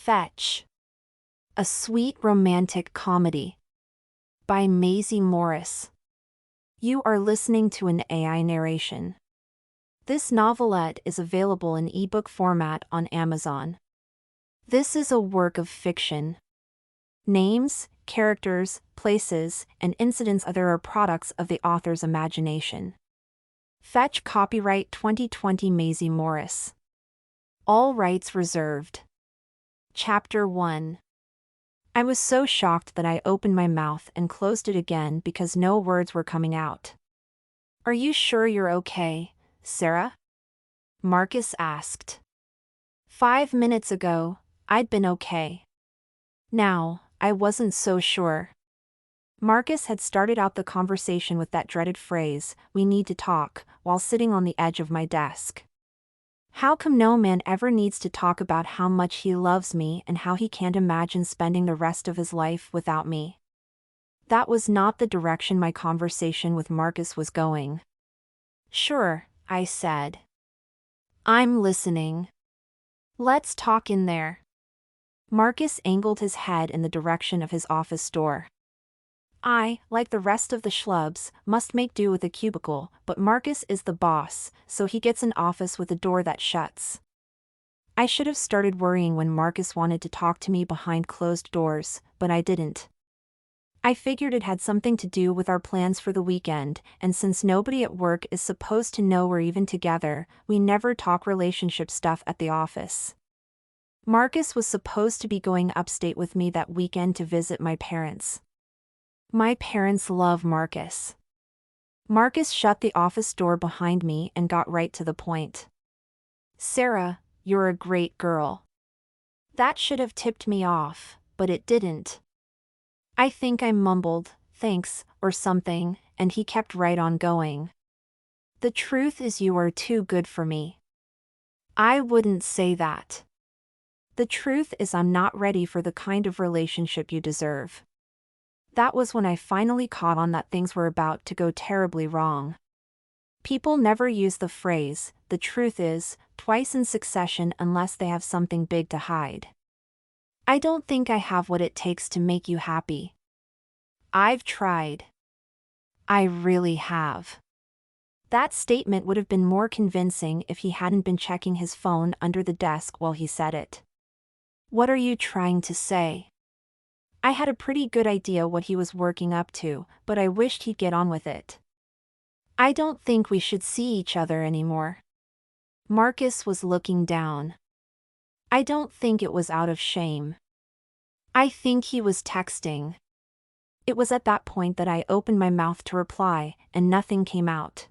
Fetch. A Sweet Romantic Comedy. By Mazy Morris. You are listening to an AI narration. This novelette is available in ebook format on Amazon. This is a work of fiction. Names, characters, places, and incidents are products of the author's imagination. Fetch copyright 2020 Mazy Morris. All rights reserved. Chapter 1. I was so shocked that I opened my mouth and closed it again because no words were coming out. "Are you sure you're okay, Sarah?" Marcus asked. 5 minutes ago, I'd been okay. Now, I wasn't so sure. Marcus had started out the conversation with that dreaded phrase, "We need to talk," while sitting on the edge of my desk. How come no man ever needs to talk about how much he loves me and how he can't imagine spending the rest of his life without me? That was not the direction my conversation with Marcus was going. "Sure," I said. "I'm listening. Let's talk in there." Marcus angled his head in the direction of his office door. I, like the rest of the schlubs, must make do with a cubicle, but Marcus is the boss, so he gets an office with a door that shuts. I should have started worrying when Marcus wanted to talk to me behind closed doors, but I didn't. I figured it had something to do with our plans for the weekend, and since nobody at work is supposed to know we're even together, we never talk relationship stuff at the office. Marcus was supposed to be going upstate with me that weekend to visit my parents. My parents love Marcus. Marcus shut the office door behind me and got right to the point. "Sarah, you're a great girl." That should have tipped me off, but it didn't. I think I mumbled, "Thanks," or something, and he kept right on going. "The truth is you are too good for me." I wouldn't say that. The truth is I'm not ready for the kind of relationship you deserve. That was when I finally caught on that things were about to go terribly wrong. People never use the phrase, "the truth is," twice in succession unless they have something big to hide. I don't think I have what it takes to make you happy. I've tried. I really have. That statement would have been more convincing if he hadn't been checking his phone under the desk while he said it. "What are you trying to say?" I had a pretty good idea what he was working up to, but I wished he'd get on with it. "I don't think we should see each other anymore." Marcus was looking down. I don't think it was out of shame. I think he was texting. It was at that point that I opened my mouth to reply, and nothing came out.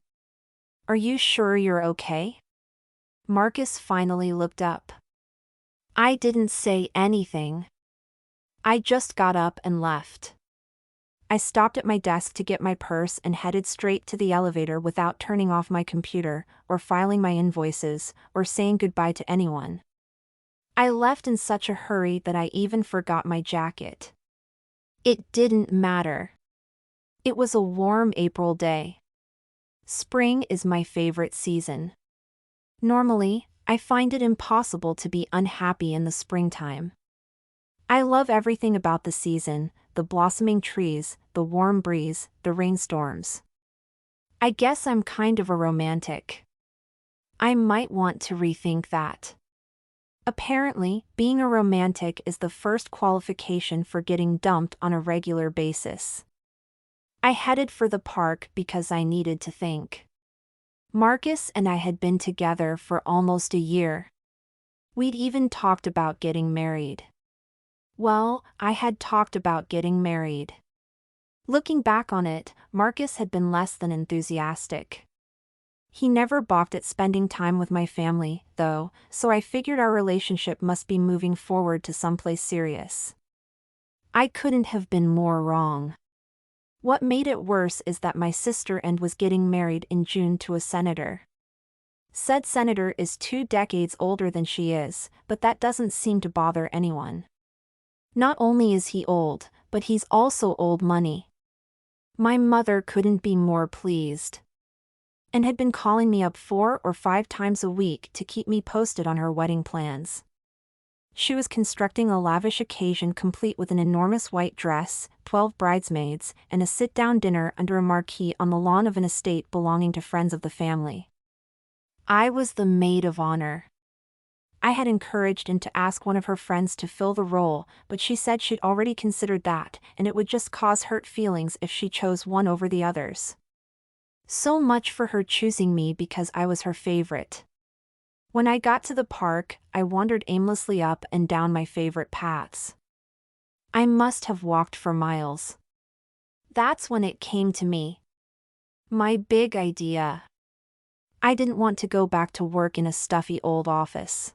"Are you sure you're okay?" Marcus finally looked up. I didn't say anything. I just got up and left. I stopped at my desk to get my purse and headed straight to the elevator without turning off my computer, or filing my invoices, or saying goodbye to anyone. I left in such a hurry that I even forgot my jacket. It didn't matter. It was a warm April day. Spring is my favorite season. Normally, I find it impossible to be unhappy in the springtime. I love everything about the season, the blossoming trees, the warm breeze, the rainstorms. I guess I'm kind of a romantic. I might want to rethink that. Apparently, being a romantic is the first qualification for getting dumped on a regular basis. I headed for the park because I needed to think. Marcus and I had been together for almost a year. We'd even talked about getting married. Well, I had talked about getting married. Looking back on it, Marcus had been less than enthusiastic. He never balked at spending time with my family, though, so I figured our relationship must be moving forward to someplace serious. I couldn't have been more wrong. What made it worse is that my sister-in-law was getting married in June to a senator. Said senator is 2 decades older than she is, but that doesn't seem to bother anyone. Not only is he old, but he's also old money. My mother couldn't be more pleased. And had been calling me up 4 or 5 times a week to keep me posted on her wedding plans. She was constructing a lavish occasion complete with an enormous white dress, 12 bridesmaids, and a sit-down dinner under a marquee on the lawn of an estate belonging to friends of the family. I was the maid of honor. I had encouraged him to ask one of her friends to fill the role, but she said she'd already considered that, and it would just cause hurt feelings if she chose one over the others. So much for her choosing me because I was her favorite. When I got to the park, I wandered aimlessly up and down my favorite paths. I must have walked for miles. That's when it came to me. My big idea. I didn't want to go back to work in a stuffy old office.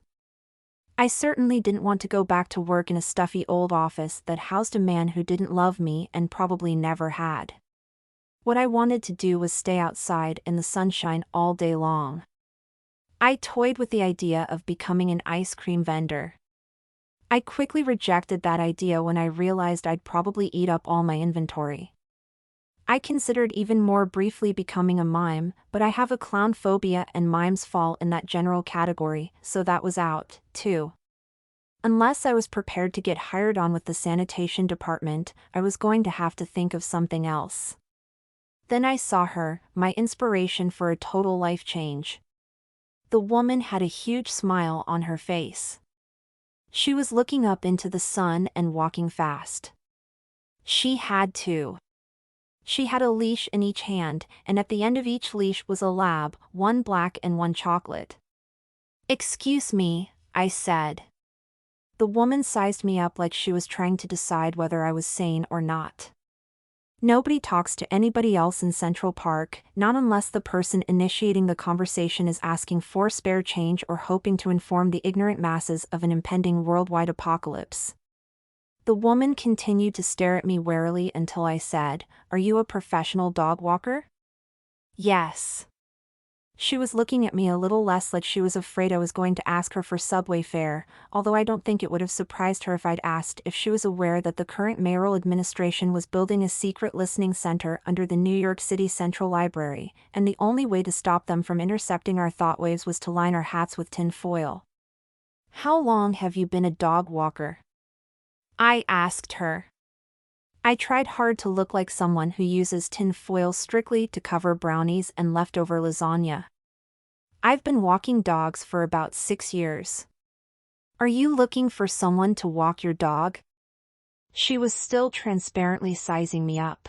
I certainly didn't want to go back to work in a stuffy old office that housed a man who didn't love me and probably never had. What I wanted to do was stay outside in the sunshine all day long. I toyed with the idea of becoming an ice cream vendor. I quickly rejected that idea when I realized I'd probably eat up all my inventory. I considered even more briefly becoming a mime, but I have a clown phobia and mimes fall in that general category, so that was out, too. Unless I was prepared to get hired on with the sanitation department, I was going to have to think of something else. Then I saw her, my inspiration for a total life change. The woman had a huge smile on her face. She was looking up into the sun and walking fast. She had to. She had a leash in each hand, and at the end of each leash was a lab, one black and one chocolate. "Excuse me," I said. The woman sized me up like she was trying to decide whether I was sane or not. Nobody talks to anybody else in Central Park, not unless the person initiating the conversation is asking for spare change or hoping to inform the ignorant masses of an impending worldwide apocalypse. The woman continued to stare at me warily until I said, "Are you a professional dog walker?" "Yes." She was looking at me a little less like she was afraid I was going to ask her for subway fare, although I don't think it would have surprised her if I'd asked if she was aware that the current mayoral administration was building a secret listening center under the New York City Central Library, and the only way to stop them from intercepting our thought waves was to line our hats with tin foil. "How long have you been a dog walker?" I asked her. I tried hard to look like someone who uses tin foil strictly to cover brownies and leftover lasagna. "I've been walking dogs for about 6 years. Are you looking for someone to walk your dog?" She was still transparently sizing me up.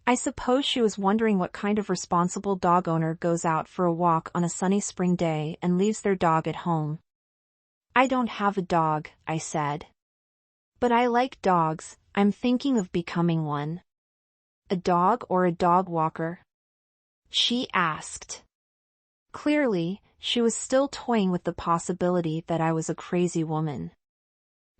I suppose she was wondering what kind of responsible dog owner goes out for a walk on a sunny spring day and leaves their dog at home. "I don't have a dog," I said. "But I like dogs. I'm thinking of becoming one." "A dog or a dog walker?" she asked. Clearly, she was still toying with the possibility that I was a crazy woman.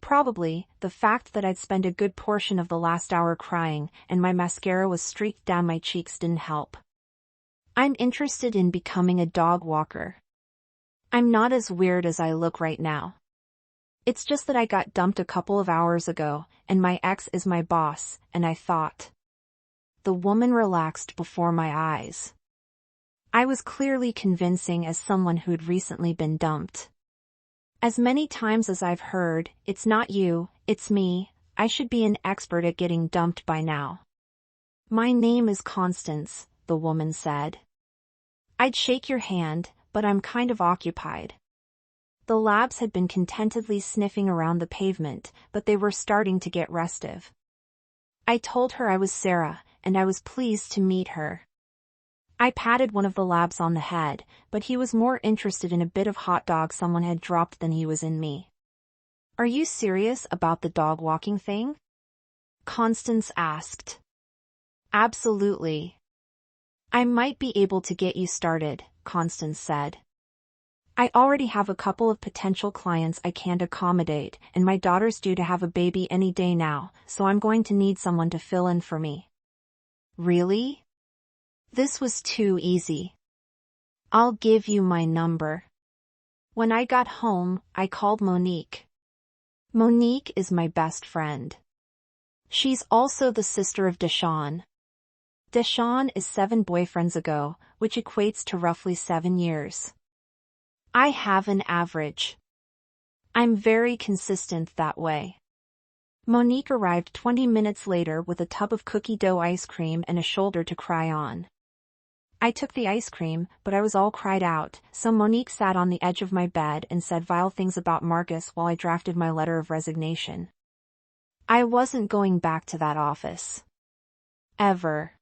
Probably, the fact that I'd spent a good portion of the last hour crying and my mascara was streaked down my cheeks didn't help. "I'm interested in becoming a dog walker. I'm not as weird as I look right now. It's just that I got dumped a couple of hours ago, and my ex is my boss, and I thought." The woman relaxed before my eyes. I was clearly convincing as someone who'd recently been dumped. "As many times as I've heard, it's not you, it's me, I should be an expert at getting dumped by now." "My name is Constance," the woman said. "I'd shake your hand, but I'm kind of occupied." The labs had been contentedly sniffing around the pavement, but they were starting to get restive. I told her I was Sarah, and I was pleased to meet her. I patted one of the labs on the head, but he was more interested in a bit of hot dog someone had dropped than he was in me. "Are you serious about the dog walking thing?" Constance asked. "Absolutely." "I might be able to get you started," Constance said. "I already have a couple of potential clients I can't accommodate, and my daughter's due to have a baby any day now, so I'm going to need someone to fill in for me." "Really?" This was too easy. "I'll give you my number." When I got home, I called Monique. Monique is my best friend. She's also the sister of Deshawn. Deshawn is 7 boyfriends ago, which equates to roughly 7 years. I have an average. I'm very consistent that way. Monique arrived 20 minutes later with a tub of cookie dough ice cream and a shoulder to cry on. I took the ice cream, but I was all cried out, so Monique sat on the edge of my bed and said vile things about Marcus while I drafted my letter of resignation. I wasn't going back to that office. Ever.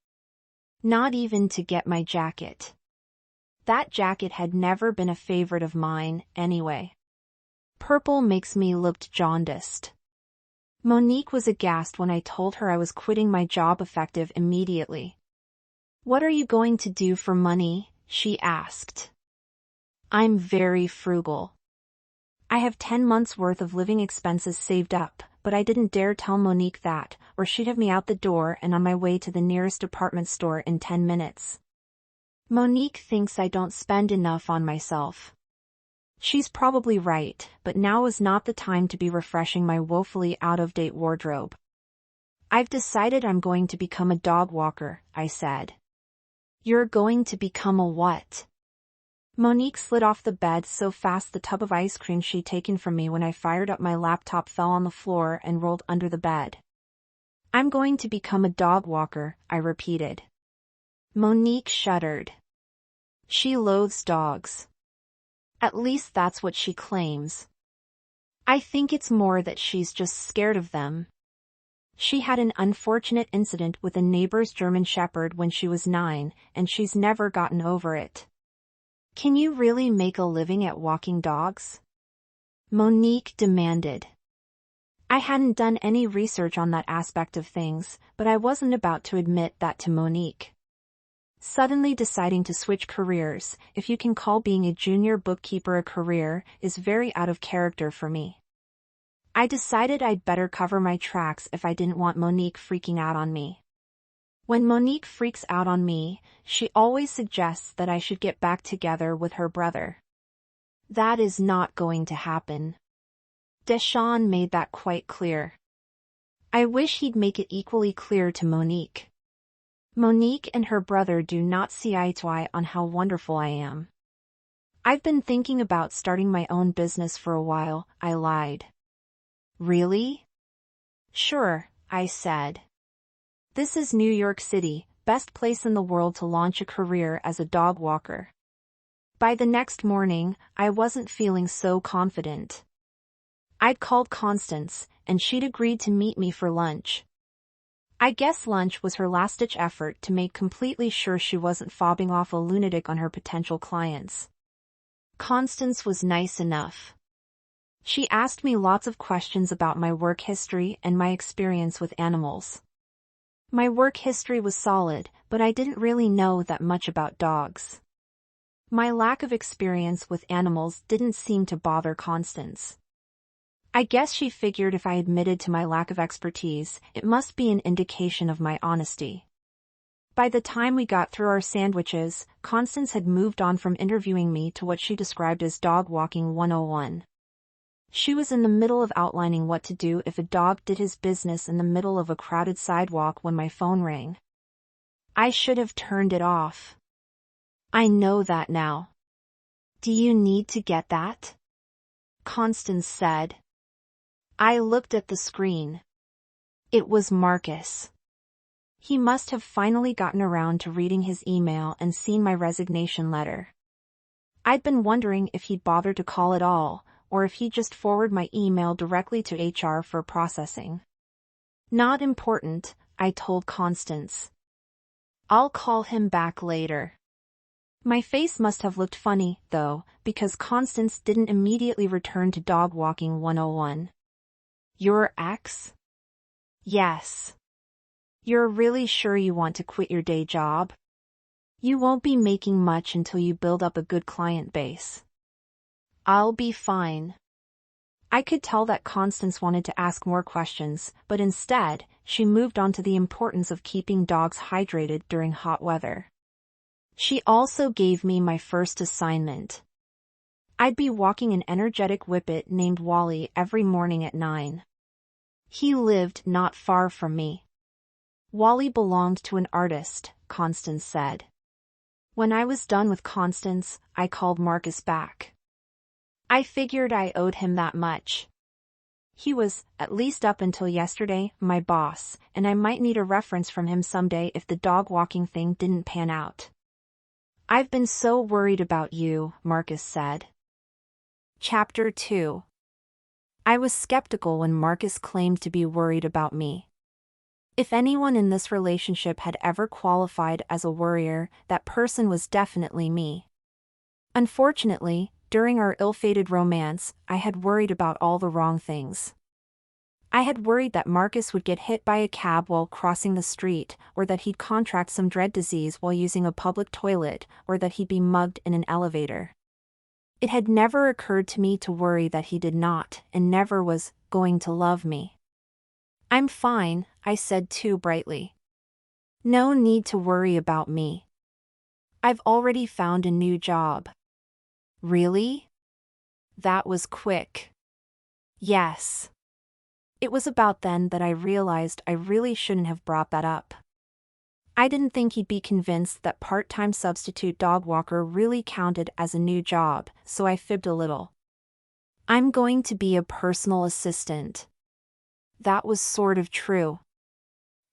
Not even to get my jacket. That jacket had never been a favorite of mine, anyway. Purple makes me look jaundiced. Monique was aghast when I told her I was quitting my job effective immediately. What are you going to do for money? She asked. I'm very frugal. I have 10 months' worth of living expenses saved up, but I didn't dare tell Monique that, or she'd have me out the door and on my way to the nearest department store in 10 minutes. Monique thinks I don't spend enough on myself. She's probably right, but now is not the time to be refreshing my woefully out-of-date wardrobe. I've decided I'm going to become a dog walker, I said. You're going to become a what? Monique slid off the bed so fast the tub of ice cream she'd taken from me when I fired up my laptop fell on the floor and rolled under the bed. I'm going to become a dog walker, I repeated. Monique shuddered. She loathes dogs. At least that's what she claims. I think it's more that she's just scared of them. She had an unfortunate incident with a neighbor's German Shepherd when she was 9, and she's never gotten over it. Can you really make a living at walking dogs? Monique demanded. I hadn't done any research on that aspect of things, but I wasn't about to admit that to Monique. Suddenly deciding to switch careers, if you can call being a junior bookkeeper a career, is very out of character for me. I decided I'd better cover my tracks if I didn't want Monique freaking out on me. When Monique freaks out on me, she always suggests that I should get back together with her brother. That is not going to happen. Deshawn made that quite clear. I wish he'd make it equally clear to Monique. Monique and her brother do not see eye to eye on how wonderful I am. I've been thinking about starting my own business for a while, I lied. Really? Sure, I said. This is New York City, best place in the world to launch a career as a dog walker. By the next morning, I wasn't feeling so confident. I'd called Constance, and she'd agreed to meet me for lunch. I guess lunch was her last-ditch effort to make completely sure she wasn't fobbing off a lunatic on her potential clients. Constance was nice enough. She asked me lots of questions about my work history and my experience with animals. My work history was solid, but I didn't really know that much about dogs. My lack of experience with animals didn't seem to bother Constance. I guess she figured if I admitted to my lack of expertise, it must be an indication of my honesty. By the time we got through our sandwiches, Constance had moved on from interviewing me to what she described as dog walking 101. She was in the middle of outlining what to do if a dog did his business in the middle of a crowded sidewalk when my phone rang. I should have turned it off. I know that now. Do you need to get that? Constance said. I looked at the screen. It was Marcus. He must have finally gotten around to reading his email and seen my resignation letter. I'd been wondering if he'd bother to call at all, or if he'd just forward my email directly to HR for processing. Not important, I told Constance. I'll call him back later. My face must have looked funny, though, because Constance didn't immediately return to dog walking 101. Your ex? Yes. You're really sure you want to quit your day job? You won't be making much until you build up a good client base. I'll be fine. I could tell that Constance wanted to ask more questions, but instead, she moved on to the importance of keeping dogs hydrated during hot weather. She also gave me my first assignment. I'd be walking an energetic whippet named Wally every morning at 9. He lived not far from me. Wally belonged to an artist, Constance said. When I was done with Constance, I called Marcus back. I figured I owed him that much. He was, at least up until yesterday, my boss, and I might need a reference from him someday if the dog walking thing didn't pan out. I've been so worried about you, Marcus said. Chapter 2. I was skeptical when Marcus claimed to be worried about me. If anyone in this relationship had ever qualified as a worrier, that person was definitely me. Unfortunately, during our ill-fated romance, I had worried about all the wrong things. I had worried that Marcus would get hit by a cab while crossing the street, or that he'd contract some dread disease while using a public toilet, or that he'd be mugged in an elevator. It had never occurred to me to worry that he did not, and never was, going to love me. I'm fine, I said too brightly. No need to worry about me. I've already found a new job. Really? That was quick. Yes. It was about then that I realized I really shouldn't have brought that up. I didn't think he'd be convinced that part-time substitute dog walker really counted as a new job, so I fibbed a little. I'm going to be a personal assistant. That was sort of true.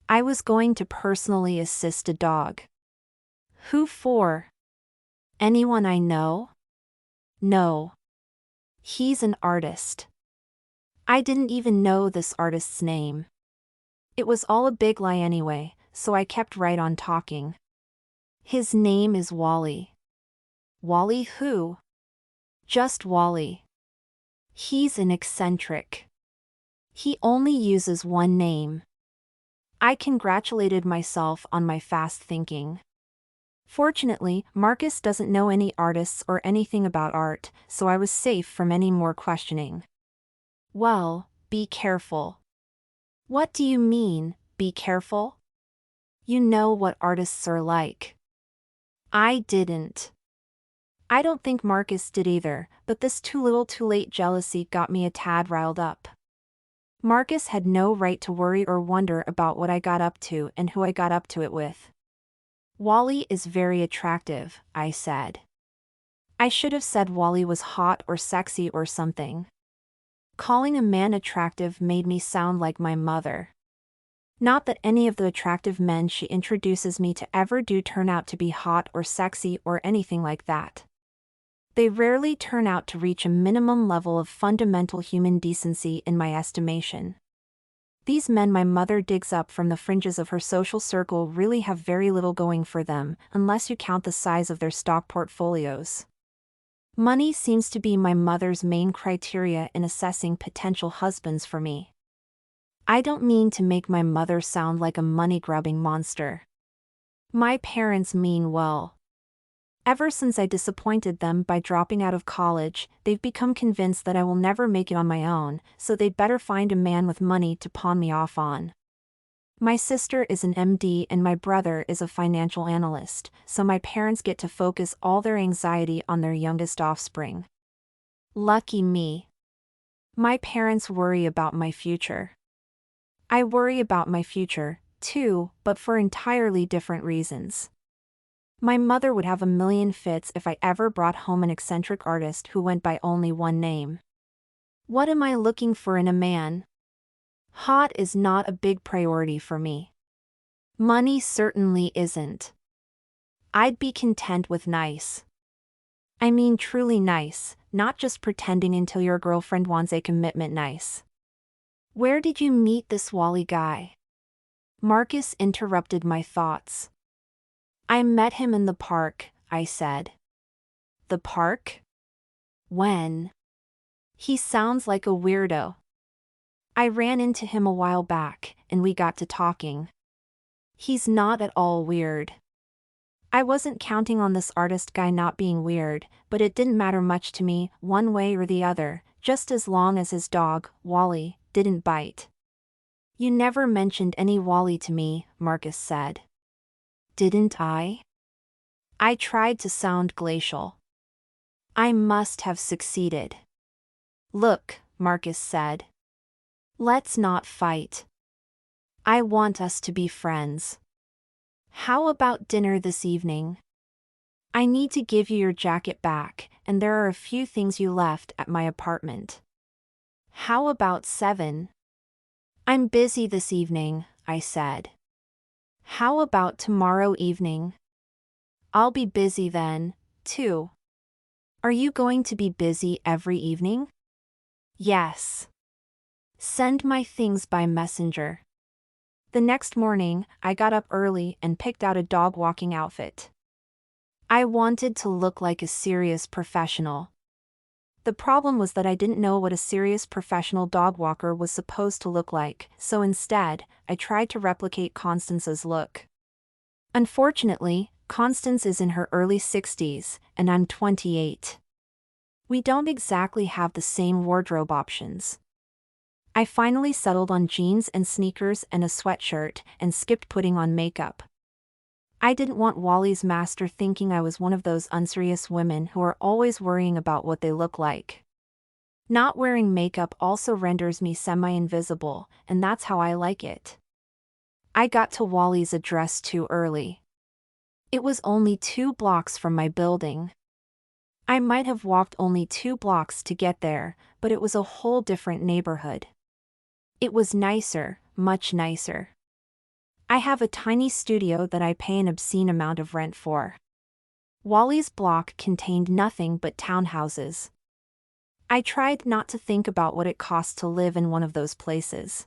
I was going to personally assist a dog. Who for? Anyone I know? No. He's an artist. I didn't even know this artist's name. It was all a big lie anyway, so I kept right on talking. His name is Wally. Wally who? Just Wally. He's an eccentric. He only uses one name. I congratulated myself on my fast thinking. Fortunately, Marcus doesn't know any artists or anything about art, so I was safe from any more questioning. Well, be careful. What do you mean, be careful? You know what artists are like. I didn't. I don't think Marcus did either, but this too little too late jealousy got me a tad riled up. Marcus had no right to worry or wonder about what I got up to and who I got up to it with. Wally is very attractive, I said. I should have said Wally was hot or sexy or something. Calling a man attractive made me sound like my mother. Not that any of the attractive men she introduces me to ever do turn out to be hot or sexy or anything like that. They rarely turn out to reach a minimum level of fundamental human decency in my estimation. These men my mother digs up from the fringes of her social circle really have very little going for them, unless you count the size of their stock portfolios. Money seems to be my mother's main criteria in assessing potential husbands for me. I don't mean to make my mother sound like a money-grubbing monster. My parents mean well. Ever since I disappointed them by dropping out of college, they've become convinced that I will never make it on my own, so they'd better find a man with money to pawn me off on. My sister is an MD and my brother is a financial analyst, so my parents get to focus all their anxiety on their youngest offspring. Lucky me. My parents worry about my future. I worry about my future, too, but for entirely different reasons. My mother would have a million fits if I ever brought home an eccentric artist who went by only one name. What am I looking for in a man? Hot is not a big priority for me. Money certainly isn't. I'd be content with nice. I mean truly nice, not just pretending until your girlfriend wants a commitment nice. Where did you meet this Wally guy? Marcus interrupted my thoughts. I met him in the park, I said. The park? When? He sounds like a weirdo. I ran into him a while back, and we got to talking. He's not at all weird. I wasn't counting on this artist guy not being weird, but it didn't matter much to me, one way or the other, just as long as his dog, Wally, didn't bite. You never mentioned any Wally to me, Marcus said. Didn't I? I tried to sound glacial. I must have succeeded. Look, Marcus said. Let's not fight. I want us to be friends. How about dinner this evening? I need to give you your jacket back, and there are a few things you left at my apartment. How about 7? I'm busy this evening, I said. How about tomorrow evening? I'll be busy then, too. Are you going to be busy every evening? Yes. Send my things by messenger. The next morning, I got up early and picked out a dog walking outfit. I wanted to look like a serious professional. The problem was that I didn't know what a serious professional dog walker was supposed to look like, so instead, I tried to replicate Constance's look. Unfortunately, Constance is in her early 60s, and I'm 28. We don't exactly have the same wardrobe options. I finally settled on jeans and sneakers and a sweatshirt and skipped putting on makeup. I didn't want Wally's master thinking I was one of those unserious women who are always worrying about what they look like. Not wearing makeup also renders me semi-invisible, and that's how I like it. I got to Wally's address too early. It was only 2 blocks from my building. I might have walked only 2 blocks to get there, but it was a whole different neighborhood. It was nicer, much nicer. I have a tiny studio that I pay an obscene amount of rent for. Wally's block contained nothing but townhouses. I tried not to think about what it cost to live in one of those places.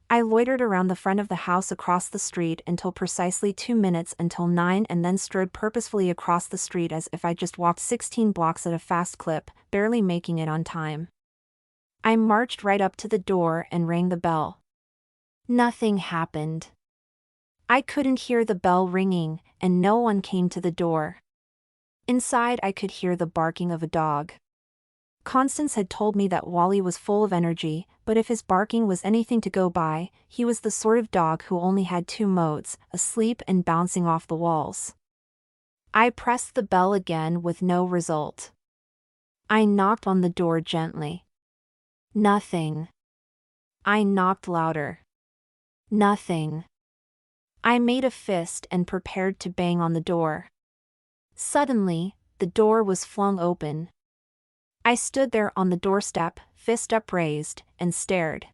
I loitered around the front of the house across the street until precisely 2 minutes until 9 and then strode purposefully across the street as if I just walked 16 blocks at a fast clip, barely making it on time. I marched right up to the door and rang the bell. Nothing happened. I couldn't hear the bell ringing, and no one came to the door. Inside I could hear the barking of a dog. Constance had told me that Wally was full of energy, but if his barking was anything to go by, he was the sort of dog who only had 2 modes, asleep and bouncing off the walls. I pressed the bell again with no result. I knocked on the door gently. Nothing. I knocked louder. Nothing. I made a fist and prepared to bang on the door. Suddenly, the door was flung open. I stood there on the doorstep, fist upraised, and stared.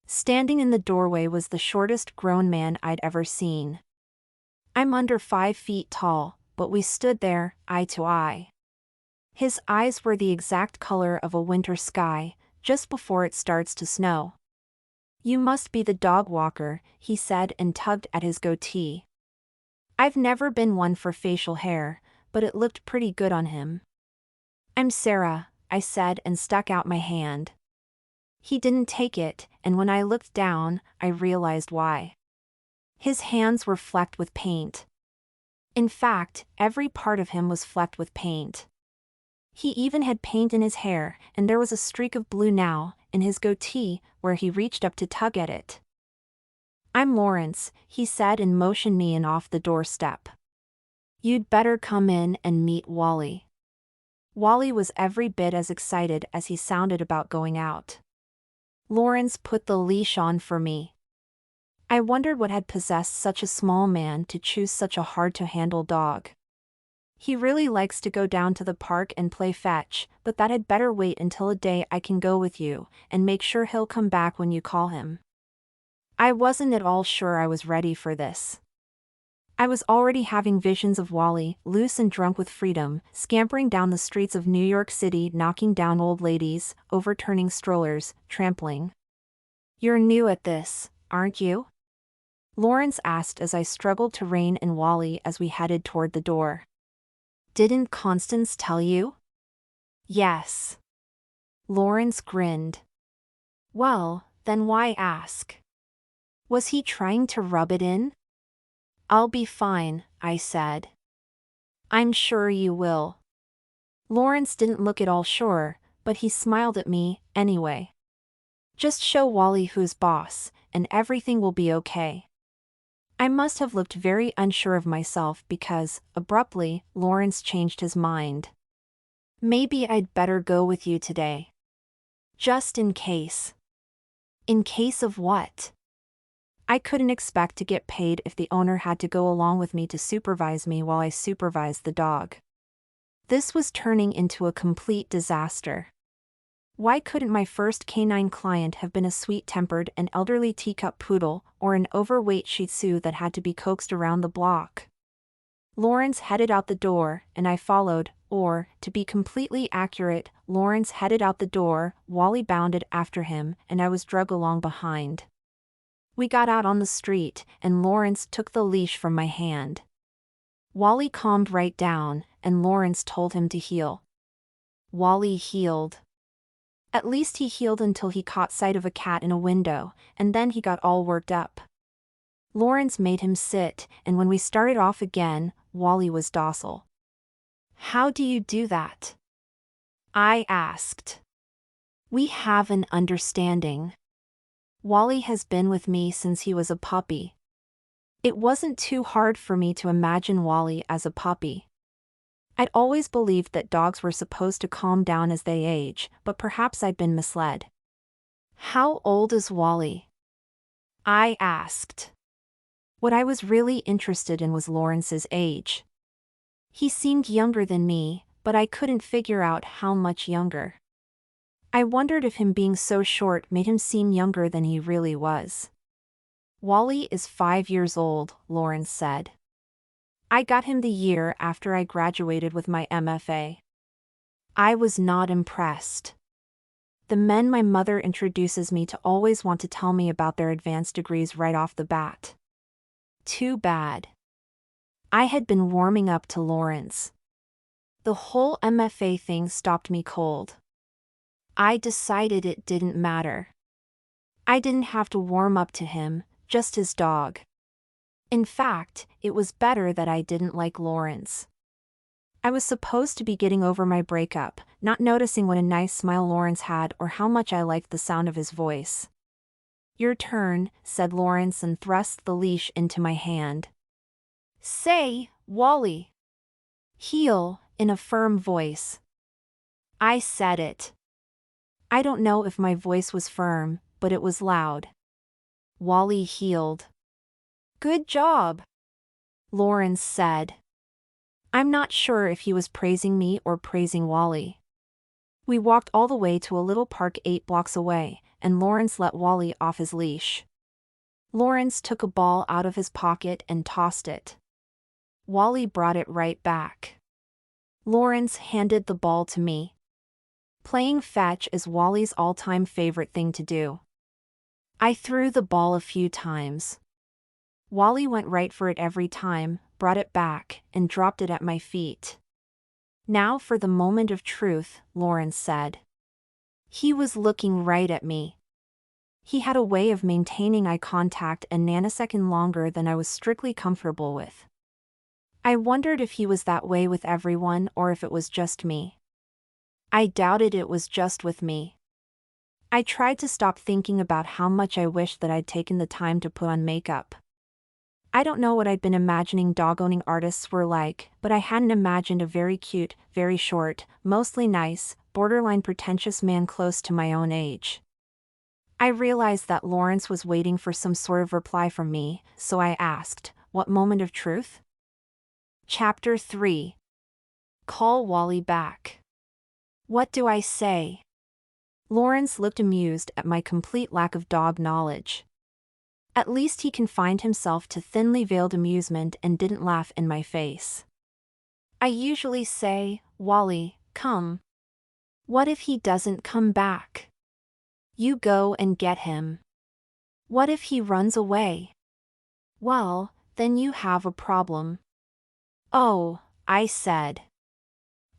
Standing in the doorway was the shortest grown man I'd ever seen. I'm under 5 feet tall, but we stood there, eye to eye. His eyes were the exact color of a winter sky, just before it starts to snow. You must be the dog walker, he said and tugged at his goatee. I've never been one for facial hair, but it looked pretty good on him. I'm Sarah, I said and stuck out my hand. He didn't take it, and when I looked down, I realized why. His hands were flecked with paint. In fact, every part of him was flecked with paint. He even had paint in his hair, and there was a streak of blue now, in his goatee, where he reached up to tug at it. I'm Lawrence, he said and motioned me in off the doorstep. You'd better come in and meet Wally. Wally was every bit as excited as he sounded about going out. Lawrence put the leash on for me. I wondered what had possessed such a small man to choose such a hard-to-handle dog. He really likes to go down to the park and play fetch, but that had better wait until a day I can go with you, and make sure he'll come back when you call him. I wasn't at all sure I was ready for this. I was already having visions of Wally, loose and drunk with freedom, scampering down the streets of New York City, knocking down old ladies, overturning strollers, trampling. You're new at this, aren't you? Lawrence asked as I struggled to rein in Wally as we headed toward the door. Didn't Constance tell you? Yes. Lawrence grinned. Well, then why ask? Was he trying to rub it in? I'll be fine, I said. I'm sure you will. Lawrence didn't look at all sure, but he smiled at me, anyway. Just show Wally who's boss, and everything will be okay. I must have looked very unsure of myself because, abruptly, Lawrence changed his mind. Maybe I'd better go with you today. Just in case. In case of what? I couldn't expect to get paid if the owner had to go along with me to supervise me while I supervised the dog. This was turning into a complete disaster. Why couldn't my first canine client have been a sweet-tempered and elderly teacup poodle or an overweight Shih Tzu that had to be coaxed around the block? Lawrence headed out the door, and I followed, or, to be completely accurate, Lawrence headed out the door, Wally bounded after him, and I was dragged along behind. We got out on the street, and Lawrence took the leash from my hand. Wally calmed right down, and Lawrence told him to heel. Wally heeled. At least he heeled until he caught sight of a cat in a window, and then he got all worked up. Lawrence made him sit, and when we started off again, Wally was docile. "How do you do that?" I asked. "We have an understanding. Wally has been with me since he was a puppy." It wasn't too hard for me to imagine Wally as a puppy. I'd always believed that dogs were supposed to calm down as they age, but perhaps I'd been misled. "How old is Wally?" I asked. What I was really interested in was Lawrence's age. He seemed younger than me, but I couldn't figure out how much younger. I wondered if him being so short made him seem younger than he really was. "Wally is 5 years old," Lawrence said. "I got him the year after I graduated with my MFA. I was not impressed. The men my mother introduces me to always want to tell me about their advanced degrees right off the bat. Too bad. I had been warming up to Lawrence. The whole MFA thing stopped me cold. I decided it didn't matter. I didn't have to warm up to him, just his dog. In fact, it was better that I didn't like Lawrence. I was supposed to be getting over my breakup, not noticing what a nice smile Lawrence had or how much I liked the sound of his voice. "Your turn," said Lawrence and thrust the leash into my hand. "Say, Wally." "Heel," in a firm voice. I said it. I don't know if my voice was firm, but it was loud. Wally heeled. "Good job," Lawrence said. I'm not sure if he was praising me or praising Wally. We walked all the way to a little park 8 blocks away, and Lawrence let Wally off his leash. Lawrence took a ball out of his pocket and tossed it. Wally brought it right back. Lawrence handed the ball to me. Playing fetch is Wally's all-time favorite thing to do. I threw the ball a few times. Wally went right for it every time, brought it back, and dropped it at my feet. "Now for the moment of truth," Lawrence said. He was looking right at me. He had a way of maintaining eye contact a nanosecond longer than I was strictly comfortable with. I wondered if he was that way with everyone or if it was just me. I doubted it was just with me. I tried to stop thinking about how much I wished that I'd taken the time to put on makeup. I don't know what I'd been imagining dog-owning artists were like, but I hadn't imagined a very cute, very short, mostly nice, borderline pretentious man close to my own age. I realized that Lawrence was waiting for some sort of reply from me, so I asked, "What moment of truth?" Chapter 3. Call Wally back. What do I say? Lawrence looked amused at my complete lack of dog knowledge. At least he confined himself to thinly veiled amusement and didn't laugh in my face. I usually say, "Wally, come." What if he doesn't come back? You go and get him. What if he runs away? Well, then you have a problem. Oh, I said.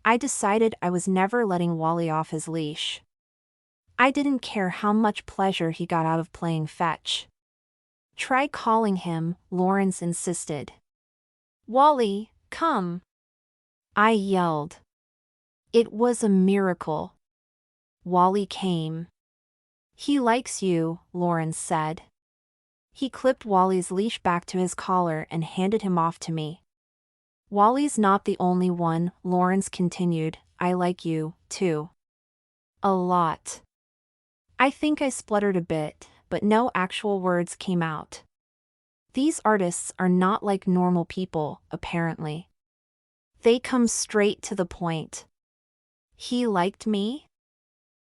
I decided I was never letting Wally off his leash. I didn't care how much pleasure he got out of playing fetch. Try calling him, Lawrence insisted. "Wally, come." I yelled. It was a miracle. Wally came. "He likes you," Lawrence said. He clipped Wally's leash back to his collar and handed him off to me. "Wally's not the only one," Lawrence continued. "I like you, too. A lot." I think I spluttered a bit, but no actual words came out. These artists are not like normal people, apparently. They come straight to the point. He liked me?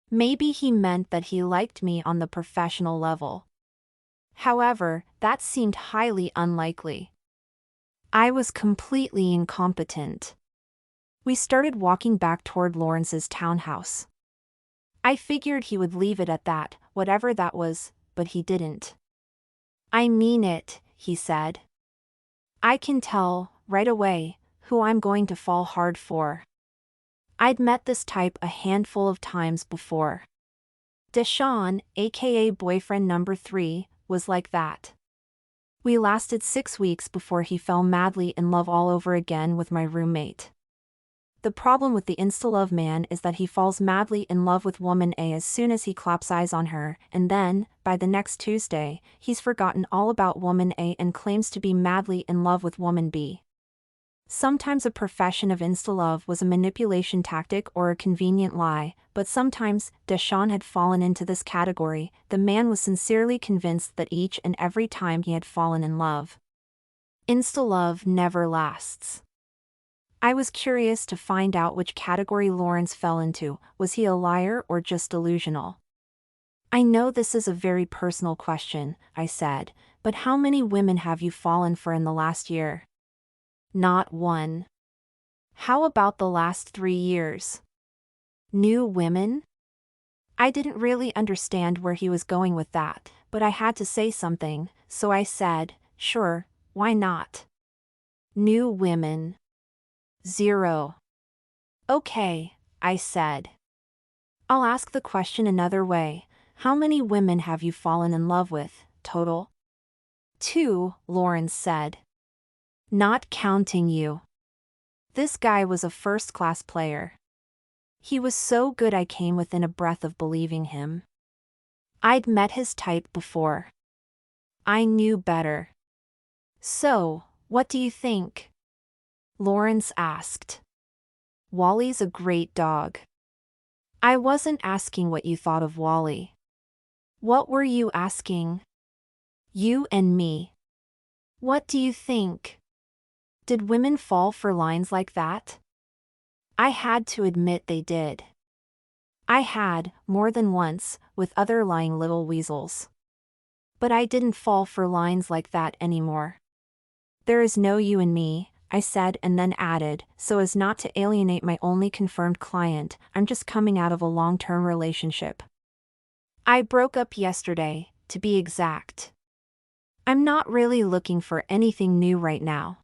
Maybe he meant that he liked me on the professional level. However, that seemed highly unlikely. I was completely incompetent. We started walking back toward Lawrence's townhouse. I figured he would leave it at that, whatever that was, but he didn't. I mean it, he said. I can tell, right away, who I'm going to fall hard for. I'd met this type a handful of times before. Deshaun, aka boyfriend number 3, was like that. We lasted 6 weeks before he fell madly in love all over again with my roommate. The problem with the insta-love man is that he falls madly in love with woman A as soon as he claps eyes on her, and then, by the next Tuesday, he's forgotten all about woman A and claims to be madly in love with woman B. Sometimes a profession of insta-love was a manipulation tactic or a convenient lie, but sometimes Deshaun had fallen into this category. The man was sincerely convinced that each and every time he had fallen in love. Insta-love never lasts. I was curious to find out which category Lawrence fell into. Was he a liar or just delusional? I know this is a very personal question, I said, but how many women have you fallen for in the last year? Not one. How about the last 3 years? New women? I didn't really understand where he was going with that, but I had to say something, so I said, sure, why not? New women. 0. Okay, I said. I'll ask the question another way. How many women have you fallen in love with, total? 2, Lawrence said. Not counting you. This guy was a first-class player. He was so good I came within a breath of believing him. I'd met his type before. I knew better. So, what do you think? Lawrence asked. Wally's a great dog. I wasn't asking what you thought of Wally. What were you asking? You and me. What do you think? Did women fall for lines like that? I had to admit they did. I had, more than once, with other lying little weasels. But I didn't fall for lines like that anymore. There is no you and me, I said, and then added, so as not to alienate my only confirmed client, I'm just coming out of a long-term relationship. I broke up yesterday, to be exact. I'm not really looking for anything new right now.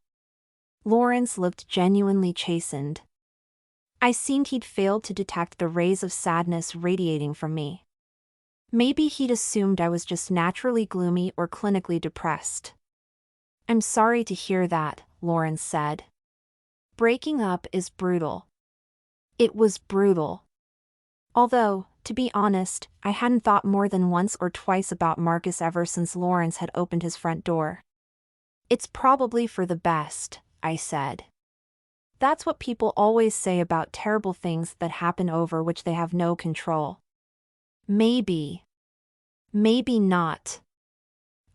Lawrence looked genuinely chastened. I seemed he'd failed to detect the rays of sadness radiating from me. Maybe he'd assumed I was just naturally gloomy or clinically depressed. I'm sorry to hear that, Lawrence said. Breaking up is brutal. It was brutal. Although, to be honest, I hadn't thought more than once or twice about Marcus ever since Lawrence had opened his front door. It's probably for the best, I said. That's what people always say about terrible things that happen over which they have no control. Maybe. Maybe not.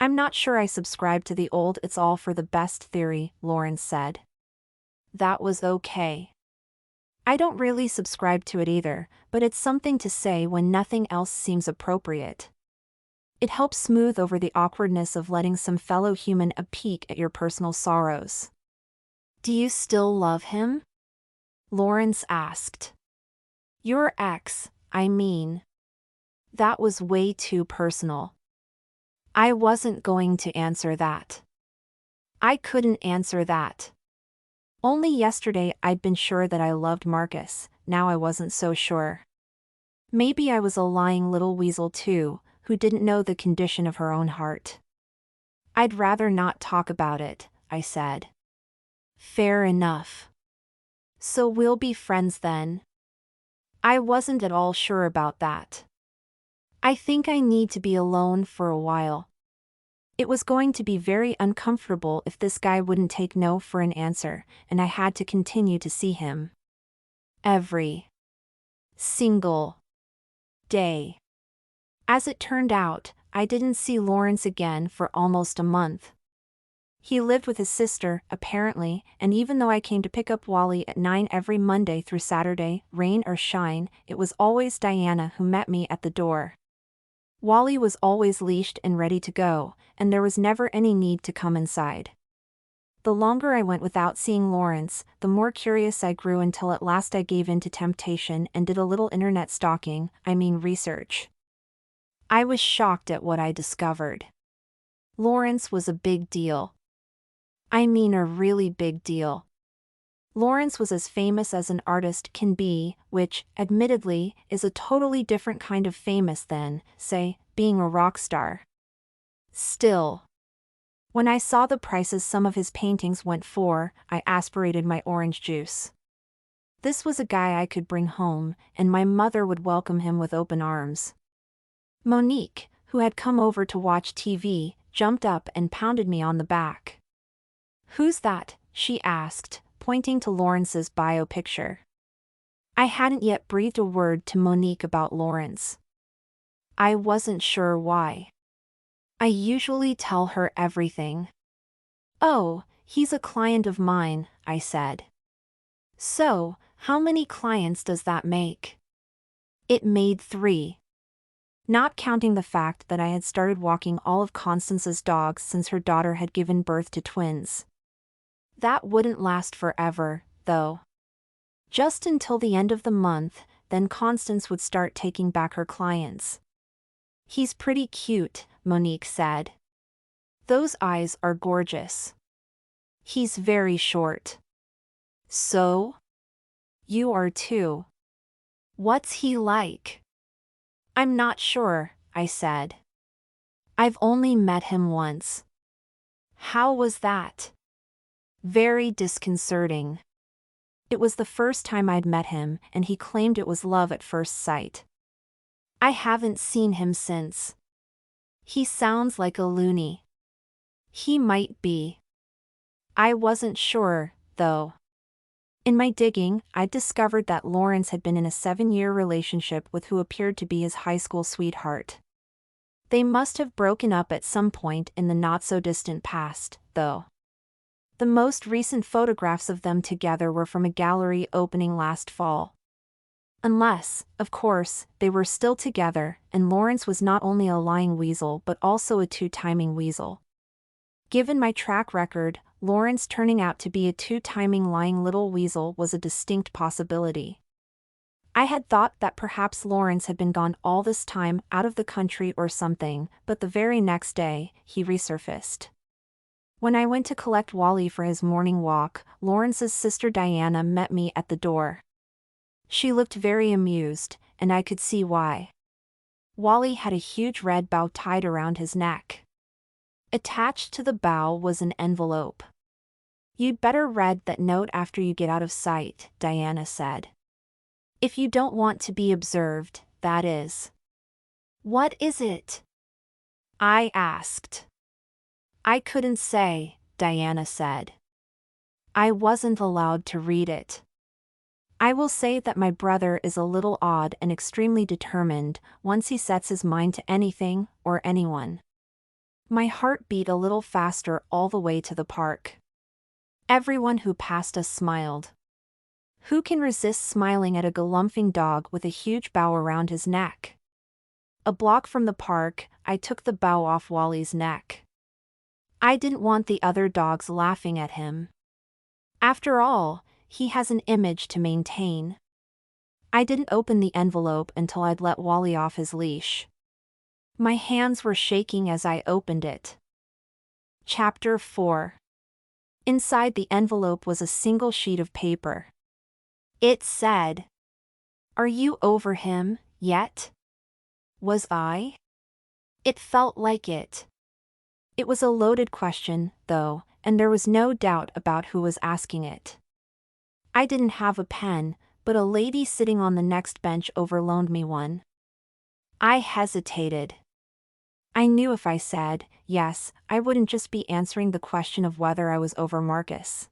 I'm not sure I subscribe to the old "it's all for the best" theory, Lawrence said. That was okay. I don't really subscribe to it either, but it's something to say when nothing else seems appropriate. It helps smooth over the awkwardness of letting some fellow human a peek at your personal sorrows. Do you still love him? Lawrence asked. Your ex, I mean. That was way too personal. I wasn't going to answer that. I couldn't answer that. Only yesterday I'd been sure that I loved Marcus, now I wasn't so sure. Maybe I was a lying little weasel too, who didn't know the condition of her own heart. I'd rather not talk about it, I said. Fair enough. So we'll be friends then? I wasn't at all sure about that. I think I need to be alone for a while. It was going to be very uncomfortable if this guy wouldn't take no for an answer, and I had to continue to see him. Every single day. As it turned out, I didn't see Lawrence again for almost a month. He lived with his sister, apparently, and even though I came to pick up Wally at 9 every Monday through Saturday, rain or shine, it was always Diana who met me at the door. Wally was always leashed and ready to go, and there was never any need to come inside. The longer I went without seeing Lawrence, the more curious I grew until at last I gave in to temptation and did a little internet stalking, research. I was shocked at what I discovered. Lawrence was a big deal. A really big deal. Lawrence was as famous as an artist can be, which, admittedly, is a totally different kind of famous than, say, being a rock star. Still, when I saw the prices some of his paintings went for, I aspirated my orange juice. This was a guy I could bring home, and my mother would welcome him with open arms. Monique, who had come over to watch TV, jumped up and pounded me on the back. "Who's that?" she asked, pointing to Lawrence's bio picture. I hadn't yet breathed a word to Monique about Lawrence. I wasn't sure why. I usually tell her everything. "Oh, he's a client of mine," I said. "So, how many clients does that make?" It made 3. Not counting the fact that I had started walking all of Constance's dogs since her daughter had given birth to twins. That wouldn't last forever, though. Just until the end of the month, then Constance would start taking back her clients. "He's pretty cute," Monique said. "Those eyes are gorgeous. He's very short." "So? You are too. What's he like?" "I'm not sure," I said. "I've only met him once." "How was that?" "Very disconcerting. It was the first time I'd met him, and he claimed it was love at first sight. I haven't seen him since. He sounds like a loony." "He might be. I wasn't sure, though." In my digging, I discovered that Lawrence had been in a 7-year relationship with who appeared to be his high school sweetheart. They must have broken up at some point in the not-so-distant past, though. The most recent photographs of them together were from a gallery opening last fall. Unless, of course, they were still together, and Lawrence was not only a lying weasel but also a two-timing weasel. Given my track record, Lawrence turning out to be a two-timing lying little weasel was a distinct possibility. I had thought that perhaps Lawrence had been gone all this time out of the country or something, but the very next day, he resurfaced. When I went to collect Wally for his morning walk, Lawrence's sister Diana met me at the door. She looked very amused, and I could see why. Wally had a huge red bow tied around his neck. Attached to the bow was an envelope. "You'd better read that note after you get out of sight," Diana said. "If you don't want to be observed, that is." "What is it?" I asked. "I couldn't say," Diana said. "I wasn't allowed to read it. I will say that my brother is a little odd and extremely determined once he sets his mind to anything or anyone." My heart beat a little faster all the way to the park. Everyone who passed us smiled. Who can resist smiling at a galumphing dog with a huge bow around his neck? A block from the park, I took the bow off Wally's neck. I didn't want the other dogs laughing at him. After all, he has an image to maintain. I didn't open the envelope until I'd let Wally off his leash. My hands were shaking as I opened it. Chapter 4. Inside the envelope was a single sheet of paper. It said, "Are you over him, yet?" Was I? It felt like it. It was a loaded question, though, and there was no doubt about who was asking it. I didn't have a pen, but a lady sitting on the next bench over loaned me one. I hesitated. I knew if I said yes, I wouldn't just be answering the question of whether I was over Marcus.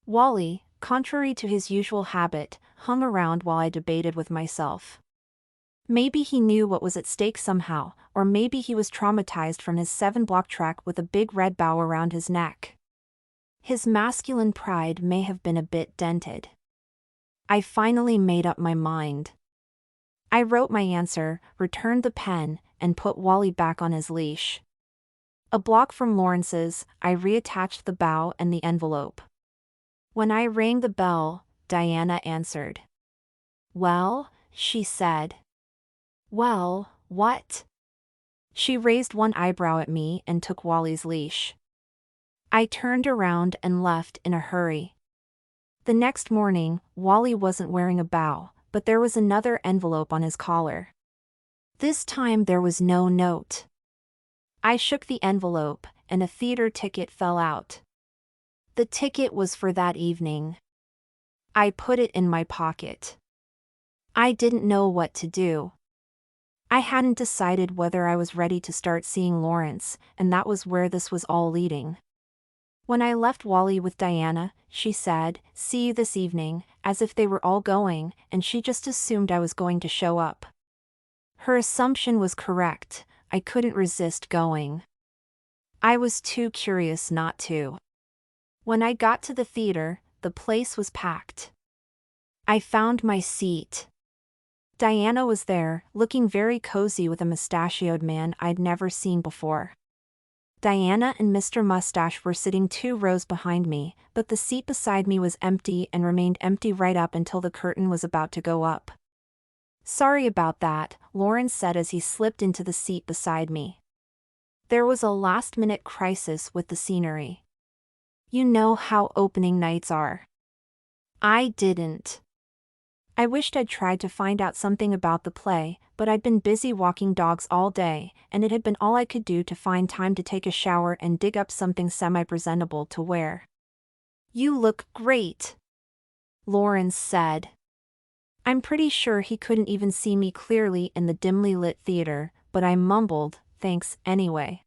Wally, contrary to his usual habit, hung around while I debated with myself. Maybe he knew what was at stake somehow, or maybe he was traumatized from his 7-block trek with a big red bow around his neck. His masculine pride may have been a bit dented. I finally made up my mind. I wrote my answer, returned the pen, and put Wally back on his leash. A block from Lawrence's, I reattached the bow and the envelope. When I rang the bell, Diana answered. "Well," she said. "Well, what?" She raised one eyebrow at me and took Wally's leash. I turned around and left in a hurry. The next morning, Wally wasn't wearing a bow, but there was another envelope on his collar. This time there was no note. I shook the envelope, and a theater ticket fell out. The ticket was for that evening. I put it in my pocket. I didn't know what to do. I hadn't decided whether I was ready to start seeing Lawrence, and that was where this was all leading. When I left Wally with Diana, she said, "See you this evening," as if they were all going, and she just assumed I was going to show up. Her assumption was correct. I couldn't resist going. I was too curious not to. When I got to the theater, the place was packed. I found my seat. Diana was there, looking very cozy with a mustachioed man I'd never seen before. Diana and Mr. Mustache were sitting 2 rows behind me, but the seat beside me was empty and remained empty right up until the curtain was about to go up. "Sorry about that," Lawrence said as he slipped into the seat beside me. There was a last-minute crisis with the scenery. You know how opening nights are. I didn't. I wished I'd tried to find out something about the play, but I'd been busy walking dogs all day, and it had been all I could do to find time to take a shower and dig up something semi-presentable to wear. "You look great," Lawrence said. I'm pretty sure he couldn't even see me clearly in the dimly lit theater, but I mumbled, "Thanks, anyway."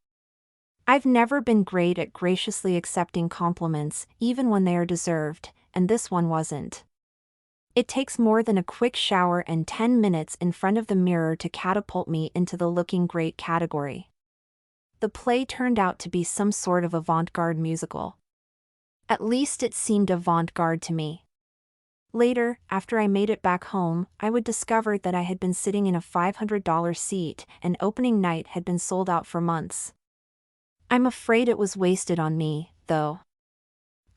I've never been great at graciously accepting compliments, even when they are deserved, and this one wasn't. It takes more than a quick shower and 10 minutes in front of the mirror to catapult me into the looking great category. The play turned out to be some sort of avant-garde musical. At least it seemed avant-garde to me. Later, after I made it back home, I would discover that I had been sitting in a $500 seat, and opening night had been sold out for months. I'm afraid it was wasted on me, though.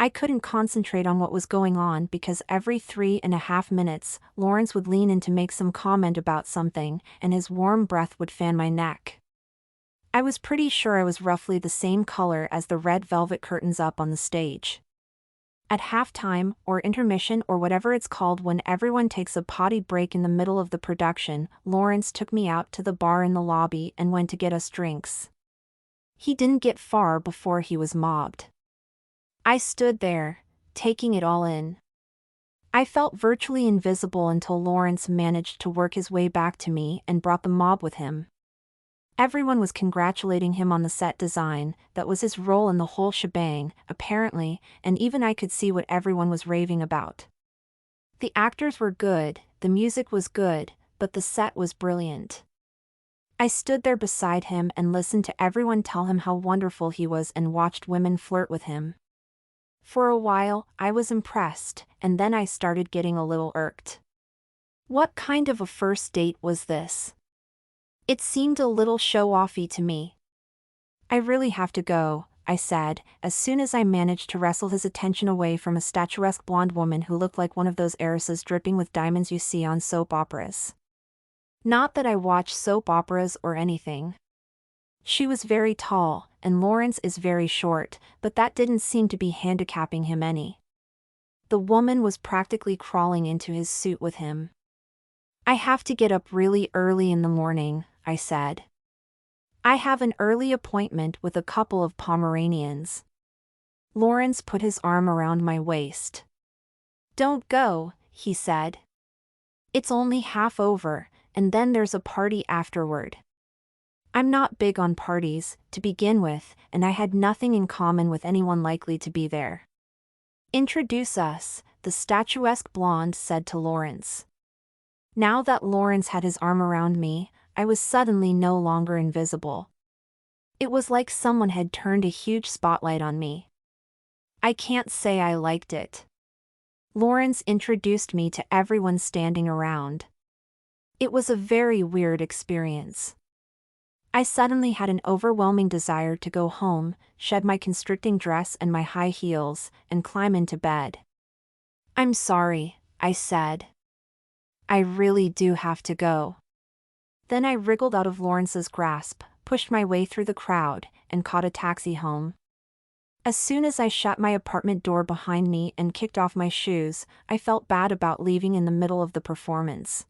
I couldn't concentrate on what was going on because every 3.5 minutes, Lawrence would lean in to make some comment about something, and his warm breath would fan my neck. I was pretty sure I was roughly the same color as the red velvet curtains up on the stage. At halftime, or intermission or whatever it's called when everyone takes a potty break in the middle of the production, Lawrence took me out to the bar in the lobby and went to get us drinks. He didn't get far before he was mobbed. I stood there, taking it all in. I felt virtually invisible until Lawrence managed to work his way back to me and brought the mob with him. Everyone was congratulating him on the set design, that was his role in the whole shebang, apparently, and even I could see what everyone was raving about. The actors were good, the music was good, but the set was brilliant. I stood there beside him and listened to everyone tell him how wonderful he was and watched women flirt with him. For a while, I was impressed, and then I started getting a little irked. What kind of a first date was this? It seemed a little show-offy to me. "I really have to go," I said, as soon as I managed to wrestle his attention away from a statuesque blonde woman who looked like one of those heiresses dripping with diamonds you see on soap operas. Not that I watch soap operas or anything. She was very tall, and Lawrence is very short, but that didn't seem to be handicapping him any. The woman was practically crawling into his suit with him. "I have to get up really early in the morning," I said. "I have an early appointment with a couple of Pomeranians." Lawrence put his arm around my waist. "Don't go," he said. "It's only half over, and then there's a party afterward." I'm not big on parties, to begin with, and I had nothing in common with anyone likely to be there. "Introduce us," the statuesque blonde said to Lawrence. Now that Lawrence had his arm around me, I was suddenly no longer invisible. It was like someone had turned a huge spotlight on me. I can't say I liked it. Lawrence introduced me to everyone standing around. It was a very weird experience. I suddenly had an overwhelming desire to go home, shed my constricting dress and my high heels, and climb into bed. "I'm sorry," I said. "I really do have to go." Then I wriggled out of Lawrence's grasp, pushed my way through the crowd, and caught a taxi home. As soon as I shut my apartment door behind me and kicked off my shoes, I felt bad about leaving in the middle of the performance.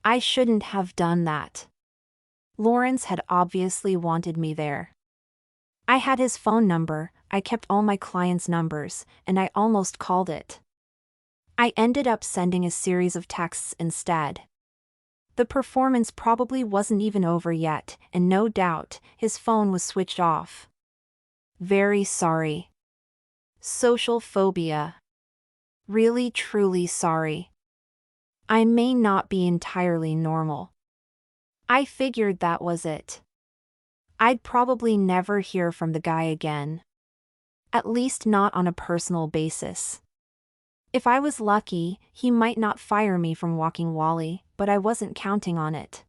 I shouldn't have done that. Lawrence had obviously wanted me there. I had his phone number, I kept all my clients' numbers, and I almost called it. I ended up sending a series of texts instead. The performance probably wasn't even over yet, and no doubt, his phone was switched off. Very sorry. Social phobia. Really truly sorry. I may not be entirely normal. I figured that was it. I'd probably never hear from the guy again. At least not on a personal basis. If I was lucky, he might not fire me from walking Wally, but I wasn't counting on it.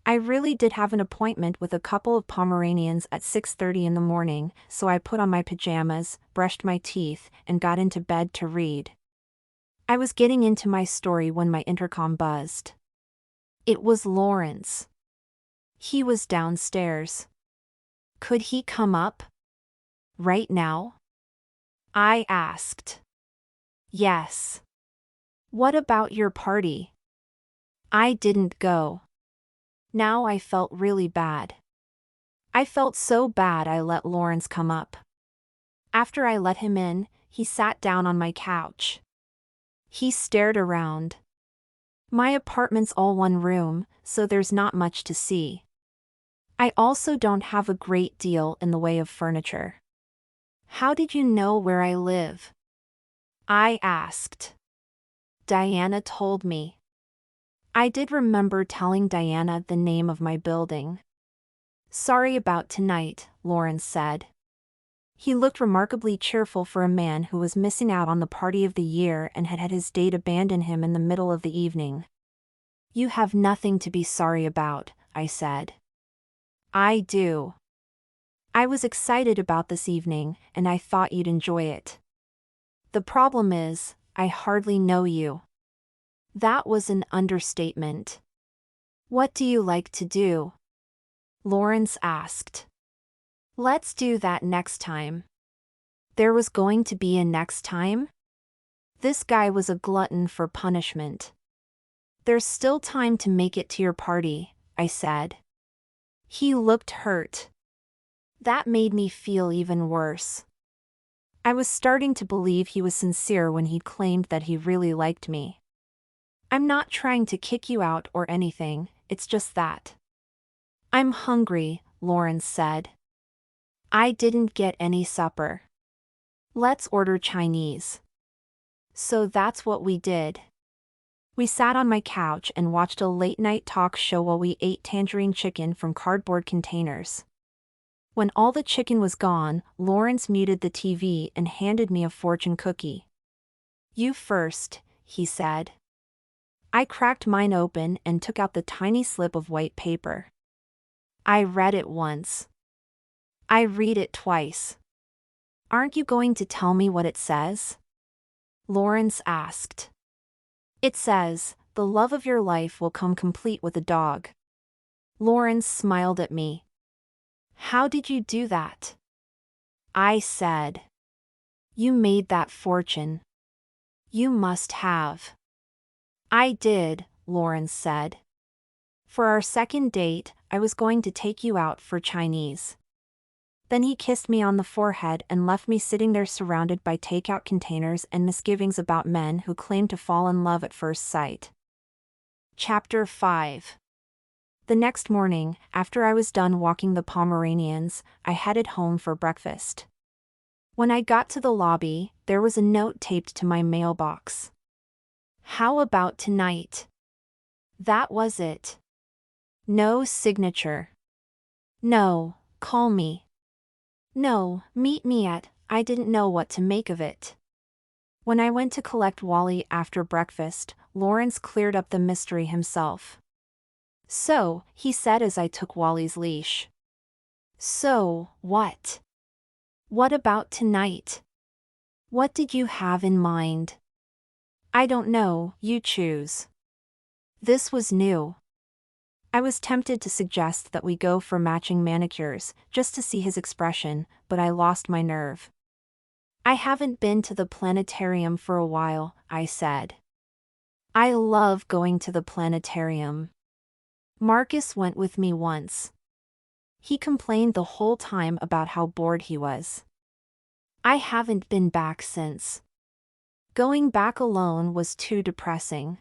I really did have an appointment with a couple of Pomeranians at 6:30 in the morning, so I put on my pajamas, brushed my teeth, and got into bed to read. I was getting into my story when my intercom buzzed. It was Lawrence. He was downstairs. Could he come up? Right now? I asked. Yes. What about your party? I didn't go. Now I felt really bad. I felt so bad I let Lawrence come up. After I let him in, he sat down on my couch. He stared around. My apartment's all one room, so there's not much to see. I also don't have a great deal in the way of furniture. How did you know where I live? I asked. Diana told me. I did remember telling Diana the name of my building. Sorry about tonight, Lawrence said. He looked remarkably cheerful for a man who was missing out on the party of the year and had had his date abandon him in the middle of the evening. You have nothing to be sorry about, I said. I do. I was excited about this evening, and I thought you'd enjoy it. The problem is, I hardly know you. That was an understatement. What do you like to do? Lawrence asked. Let's do that next time. There was going to be a next time? This guy was a glutton for punishment. There's still time to make it to your party, I said. He looked hurt. That made me feel even worse. I was starting to believe he was sincere when he claimed that he really liked me. I'm not trying to kick you out or anything, it's just that. I'm hungry, Lawrence said. I didn't get any supper. Let's order Chinese. So that's what we did. We sat on my couch and watched a late-night talk show while we ate tangerine chicken from cardboard containers. When all the chicken was gone, Lawrence muted the TV and handed me a fortune cookie. You first, he said. I cracked mine open and took out the tiny slip of white paper. I read it once. I read it twice. Aren't you going to tell me what it says? Lawrence asked. It says, the love of your life will come complete with a dog. Lawrence smiled at me. How did you do that? I said. You made that fortune. You must have. I did, Lawrence said. For our second date, I was going to take you out for Chinese. Then he kissed me on the forehead and left me sitting there surrounded by takeout containers and misgivings about men who claim to fall in love at first sight. Chapter 5. The next morning, after I was done walking the Pomeranians, I headed home for breakfast. When I got to the lobby, there was a note taped to my mailbox. How about tonight? That was it. No signature. No, call me. No, meet me at, I didn't know what to make of it. When I went to collect Wally after breakfast, Lawrence cleared up the mystery himself. So, he said as I took Wally's leash. So, what? What about tonight? What did you have in mind? I don't know, you choose. This was new. I was tempted to suggest that we go for matching manicures, just to see his expression, but I lost my nerve. I haven't been to the planetarium for a while, I said. I love going to the planetarium. Marcus went with me once. He complained the whole time about how bored he was. I haven't been back since. Going back alone was too depressing.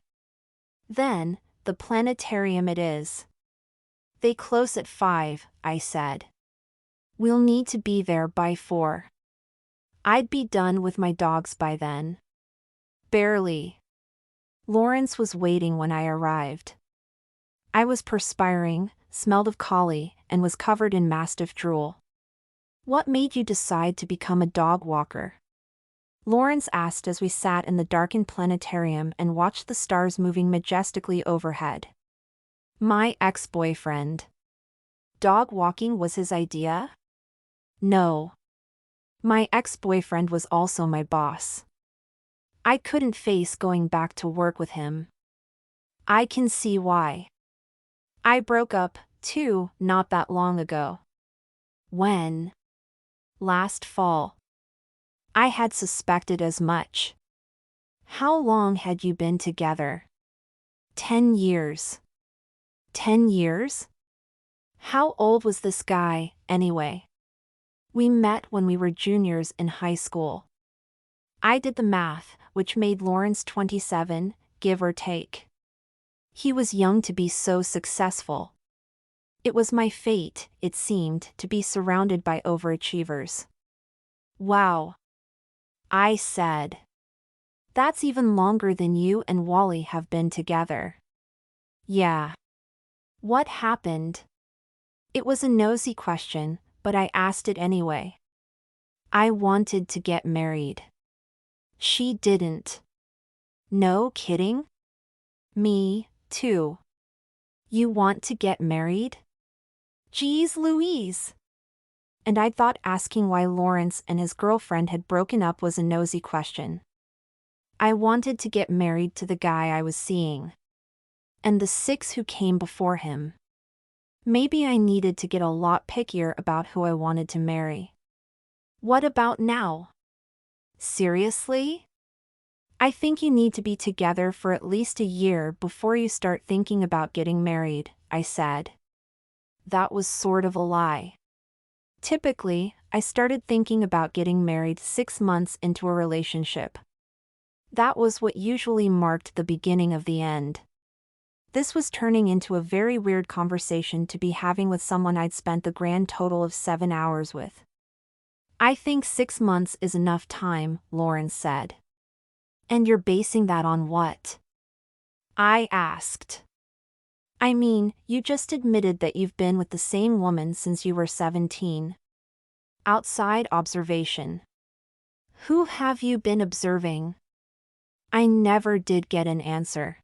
Then, the planetarium it is. They close at 5, I said. We'll need to be there by 4. I'd be done with my dogs by then. Barely. Lawrence was waiting when I arrived. I was perspiring, smelled of collie, and was covered in mastiff drool. What made you decide to become a dog walker? Lawrence asked as we sat in the darkened planetarium and watched the stars moving majestically overhead. My ex-boyfriend. Dog walking was his idea? No. My ex-boyfriend was also my boss. I couldn't face going back to work with him. I can see why. I broke up, too, not that long ago. When? Last fall. I had suspected as much. How long had you been together? 10 years. 10 years? How old was this guy, anyway? We met when we were juniors in high school. I did the math, which made Lawrence 27, give or take. He was young to be so successful. It was my fate, it seemed, to be surrounded by overachievers. Wow. I said. That's even longer than you and Wally have been together. Yeah. What happened? It was a nosy question, but I asked it anyway. I wanted to get married. She didn't. No kidding? Me, too. You want to get married? Geez Louise! And I thought asking why Lawrence and his girlfriend had broken up was a nosy question. I wanted to get married to the guy I was seeing. And the 6 who came before him. Maybe I needed to get a lot pickier about who I wanted to marry. What about now? Seriously? I think you need to be together for at least a year before you start thinking about getting married, I said. That was sort of a lie. Typically, I started thinking about getting married 6 months into a relationship. That was what usually marked the beginning of the end. This was turning into a very weird conversation to be having with someone I'd spent the grand total of 7 hours with. I think 6 months is enough time, Lawrence said. And you're basing that on what? I asked. I mean, you just admitted that you've been with the same woman since you were 17. Outside observation. Who have you been observing? I never did get an answer.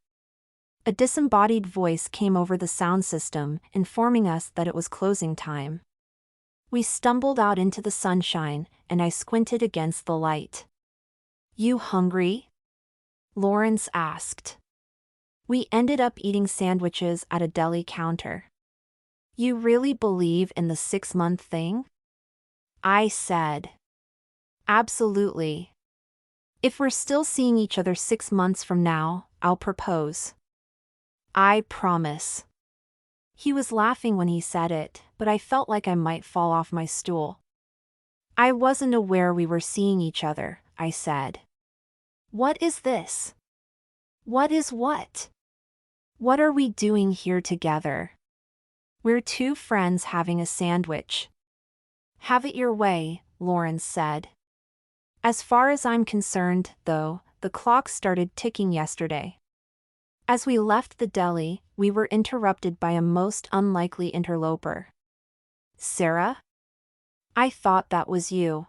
A disembodied voice came over the sound system, informing us that it was closing time. We stumbled out into the sunshine, and I squinted against the light. You hungry? Lawrence asked. We ended up eating sandwiches at a deli counter. You really believe in the 6-month thing? I said. Absolutely. If we're still seeing each other 6 months from now, I'll propose. I promise. He was laughing when he said it, but I felt like I might fall off my stool. I wasn't aware we were seeing each other, I said. What is this? What is what? What are we doing here together? We're 2 friends having a sandwich. Have it your way, Lawrence said. As far as I'm concerned, though, the clock started ticking yesterday. As we left the deli, we were interrupted by a most unlikely interloper. "Sarah? I thought that was you."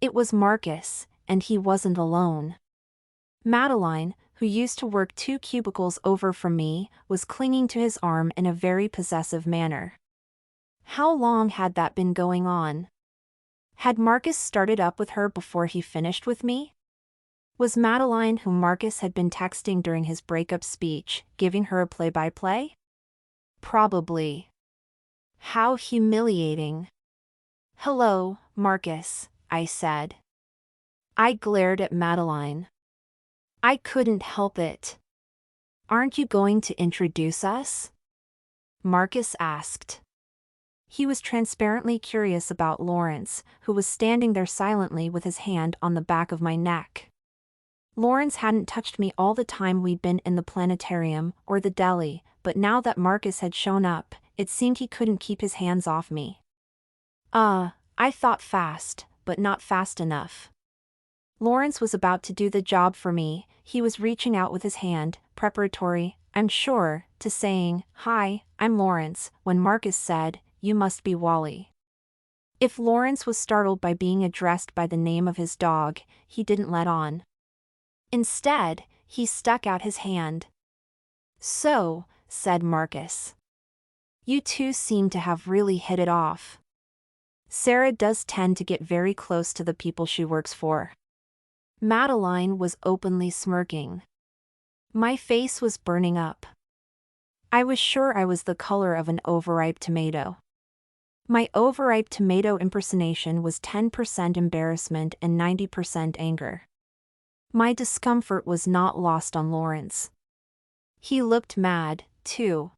It was Marcus, and he wasn't alone. Madeline, who used to work 2 cubicles over from me, was clinging to his arm in a very possessive manner. How long had that been going on? Had Marcus started up with her before he finished with me? Was Madeline, whom Marcus had been texting during his breakup speech, giving her a play-by-play? Probably. How humiliating. "Hello, Marcus," I said. I glared at Madeline. I couldn't help it. "Aren't you going to introduce us?" Marcus asked. He was transparently curious about Lawrence, who was standing there silently with his hand on the back of my neck. Lawrence hadn't touched me all the time we'd been in the planetarium or the deli, but now that Marcus had shown up, it seemed he couldn't keep his hands off me. I thought fast, but not fast enough. Lawrence was about to do the job for me. He was reaching out with his hand, preparatory, I'm sure, to saying, "Hi, I'm Lawrence," when Marcus said, "You must be Wally." If Lawrence was startled by being addressed by the name of his dog, he didn't let on. Instead, he stuck out his hand. "So," said Marcus. "You two seem to have really hit it off." Sarah does tend to get very close to the people she works for. Madeline was openly smirking. My face was burning up. I was sure I was the color of an overripe tomato. My overripe tomato impersonation was 10% embarrassment and 90% anger. My discomfort was not lost on Lawrence. He looked mad, too.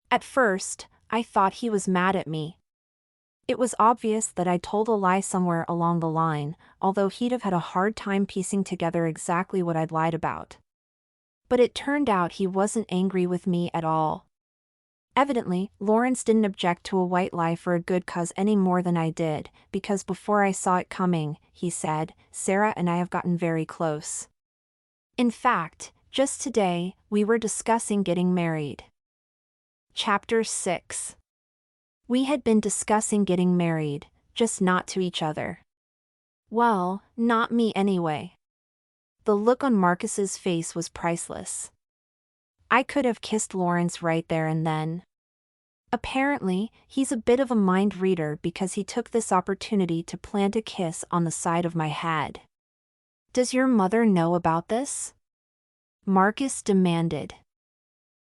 At first, I thought he was mad at me. It was obvious that I told a lie somewhere along the line, although he'd have had a hard time piecing together exactly what I'd lied about. But it turned out he wasn't angry with me at all. Evidently, Lawrence didn't object to a white lie for a good cause any more than I did, because before I saw it coming, he said, "Sarah and I have gotten very close. In fact, just today, we were discussing getting married." Chapter 6. We had been discussing getting married, just not to each other. Well, not me anyway. The look on Marcus's face was priceless. I could have kissed Lawrence right there and then. Apparently, he's a bit of a mind reader because he took this opportunity to plant a kiss on the side of my head. "Does your mother know about this?" Marcus demanded.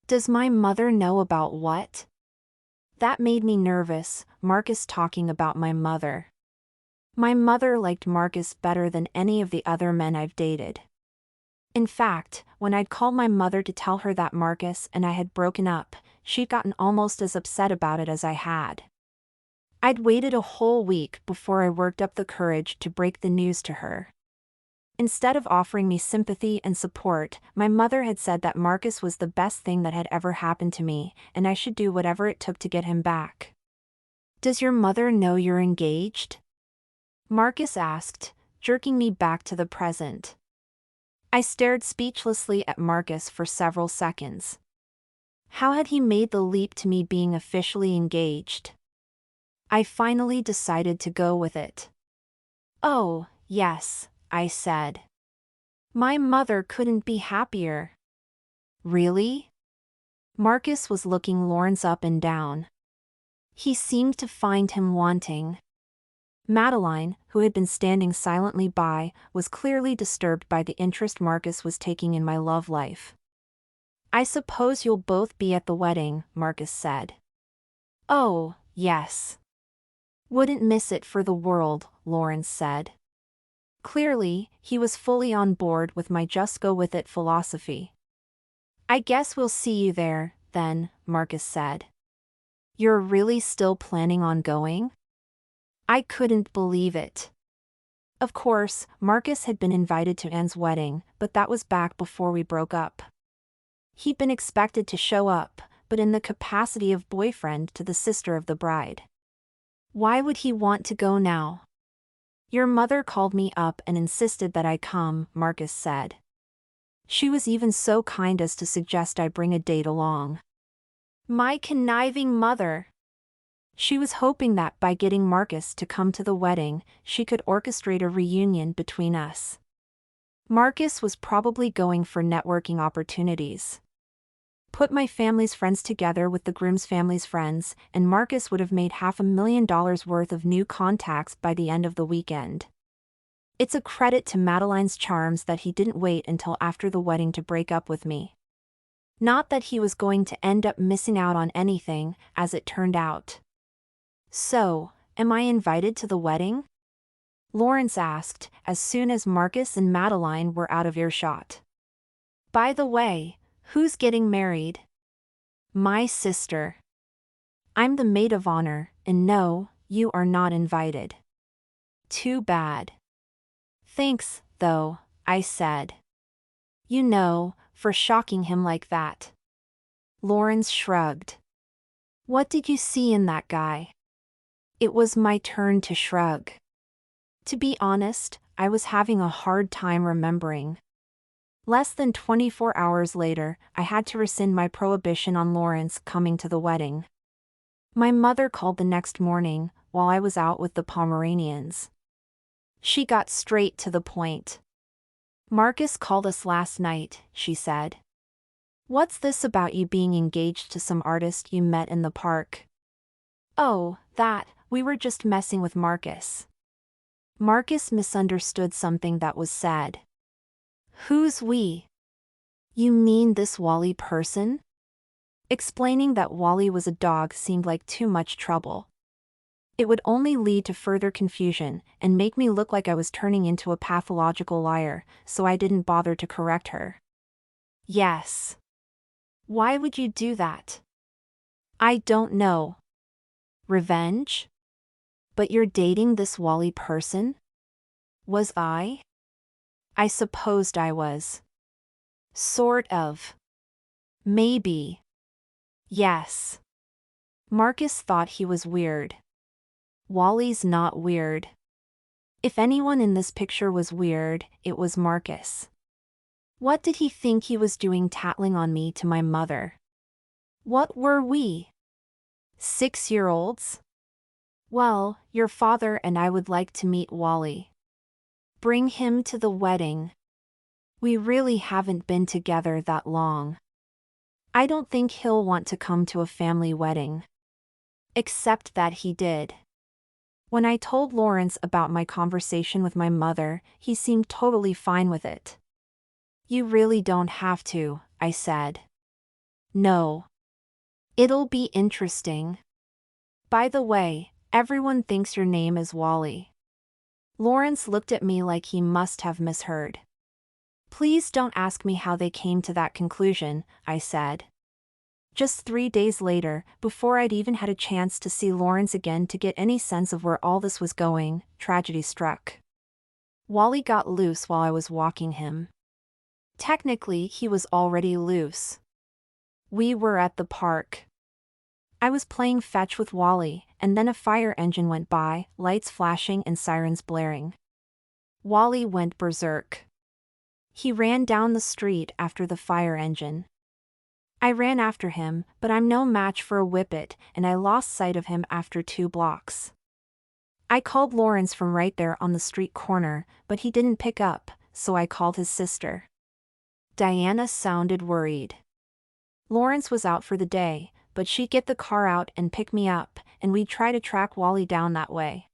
"Does my mother know about what?" That made me nervous, Marcus talking about my mother. My mother liked Marcus better than any of the other men I've dated. In fact, when I'd called my mother to tell her that Marcus and I had broken up, she'd gotten almost as upset about it as I had. I'd waited a whole week before I worked up the courage to break the news to her. Instead of offering me sympathy and support, my mother had said that Marcus was the best thing that had ever happened to me, and I should do whatever it took to get him back. "Does your mother know you're engaged?" Marcus asked, jerking me back to the present. I stared speechlessly at Marcus for several seconds. How had he made the leap to me being officially engaged? I finally decided to go with it. "Oh, yes," I said. "My mother couldn't be happier." "Really?" Marcus was looking Lawrence up and down. He seemed to find him wanting. Madeline, who had been standing silently by, was clearly disturbed by the interest Marcus was taking in my love life. "I suppose you'll both be at the wedding," Marcus said. "Oh, yes. Wouldn't miss it for the world," Lawrence said. Clearly, he was fully on board with my just go with it philosophy. "I guess we'll see you there, then," Marcus said. "You're really still planning on going?" I couldn't believe it. Of course, Marcus had been invited to Anne's wedding, but that was back before we broke up. He'd been expected to show up, but in the capacity of boyfriend to the sister of the bride. Why would he want to go now? "Your mother called me up and insisted that I come," Marcus said. She was even so kind as to suggest I bring a date along. My conniving mother. She was hoping that by getting Marcus to come to the wedding, she could orchestrate a reunion between us. Marcus was probably going for networking opportunities. Put my family's friends together with the groom's family's friends, and Marcus would have made $500,000 worth of new contacts by the end of the weekend. It's a credit to Madeline's charms that he didn't wait until after the wedding to break up with me. Not that he was going to end up missing out on anything, as it turned out. So, am I invited to the wedding? Lawrence asked, as soon as Marcus and Madeline were out of earshot. By the way, who's getting married? My sister. I'm the maid of honor, and no, you are not invited. Too bad. Thanks, though, I said. You know, for shocking him like that. Lawrence shrugged. What did you see in that guy? It was my turn to shrug. To be honest, I was having a hard time remembering. Less than 24 hours later, I had to rescind my prohibition on Lawrence coming to the wedding. My mother called the next morning, while I was out with the Pomeranians. She got straight to the point. Marcus called us last night, she said. What's this about you being engaged to some artist you met in the park? Oh, that, we were just messing with Marcus. Marcus misunderstood something that was said. Who's we? You mean this Wally person? Explaining that Wally was a dog seemed like too much trouble. It would only lead to further confusion and make me look like I was turning into a pathological liar, so I didn't bother to correct her. Yes. Why would you do that? I don't know. Revenge? But you're dating this Wally person? Was I? I supposed I was. Sort of. Maybe. Yes. Marcus thought he was weird. Wally's not weird. If anyone in this picture was weird, it was Marcus. What did he think he was doing tattling on me to my mother? What were we? 6-year-olds? Well, your father and I would like to meet Wally. Bring him to the wedding. We really haven't been together that long. I don't think he'll want to come to a family wedding. Except that he did. When I told Lawrence about my conversation with my mother, he seemed totally fine with it. You really don't have to, I said. No. It'll be interesting. By the way, everyone thinks your name is Wally. Lawrence looked at me like he must have misheard. Please don't ask me how they came to that conclusion, I said. Just 3 days later, before I'd even had a chance to see Lawrence again to get any sense of where all this was going, tragedy struck. Wally got loose while I was walking him. Technically, he was already loose. We were at the park. I was playing fetch with Wally, and then a fire engine went by, lights flashing and sirens blaring. Wally went berserk. He ran down the street after the fire engine. I ran after him, but I'm no match for a whippet, and I lost sight of him after 2 blocks. I called Lawrence from right there on the street corner, but he didn't pick up, so I called his sister. Diana sounded worried. Lawrence was out for the day, but she'd get the car out and pick me up, and we'd try to track Wally down that way.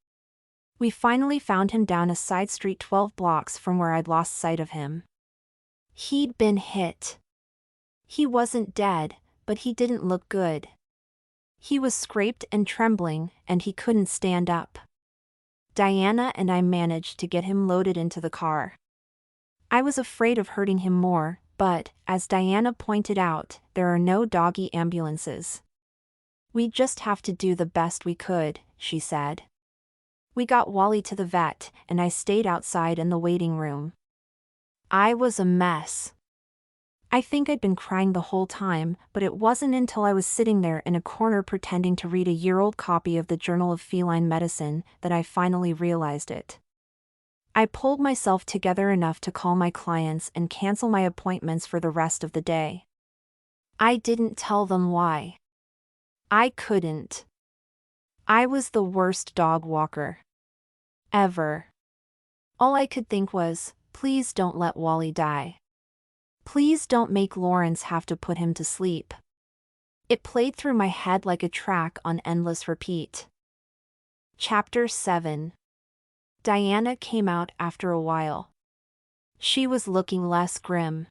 We finally found him down a side street 12 blocks from where I'd lost sight of him. He'd been hit. He wasn't dead, but he didn't look good. He was scraped and trembling, and he couldn't stand up. Diana and I managed to get him loaded into the car. I was afraid of hurting him more, but, as Diana pointed out, there are no doggy ambulances. We just have to do the best we could, she said. We got Wally to the vet, and I stayed outside in the waiting room. I was a mess. I think I'd been crying the whole time, but it wasn't until I was sitting there in a corner pretending to read a year-old copy of the Journal of Feline Medicine that I finally realized it. I pulled myself together enough to call my clients and cancel my appointments for the rest of the day. I didn't tell them why. I couldn't. I was the worst dog walker ever. All I could think was, please don't let Wally die. Please don't make Lawrence have to put him to sleep. It played through my head like a track on endless repeat. Chapter 7. Diana came out after a while. She was looking less grim.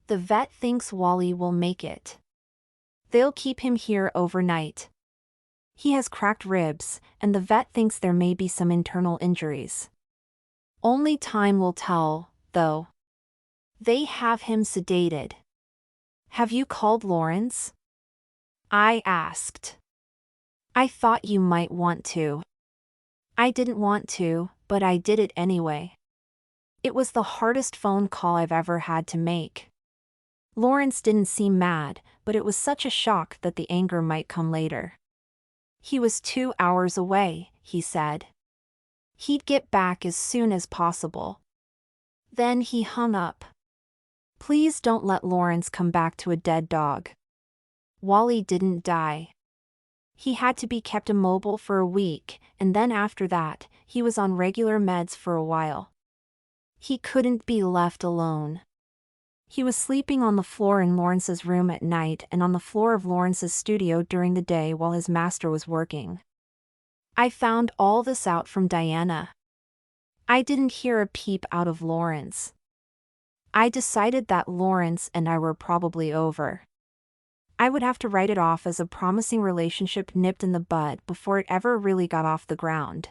The vet thinks Wally will make it. They'll keep him here overnight. He has cracked ribs, and the vet thinks there may be some internal injuries. Only time will tell, though. They have him sedated. Have you called Lawrence? I asked. I thought you might want to. I didn't want to, but I did it anyway. It was the hardest phone call I've ever had to make. Lawrence didn't seem mad, but it was such a shock that the anger might come later. He was 2 hours away, he said. He'd get back as soon as possible. Then he hung up. Please don't let Lawrence come back to a dead dog. Wally didn't die. He had to be kept immobile for a week, and then after that, he was on regular meds for a while. He couldn't be left alone. He was sleeping on the floor in Lawrence's room at night and on the floor of Lawrence's studio during the day while his master was working. I found all this out from Diana. I didn't hear a peep out of Lawrence. I decided that Lawrence and I were probably over. I would have to write it off as a promising relationship nipped in the bud before it ever really got off the ground.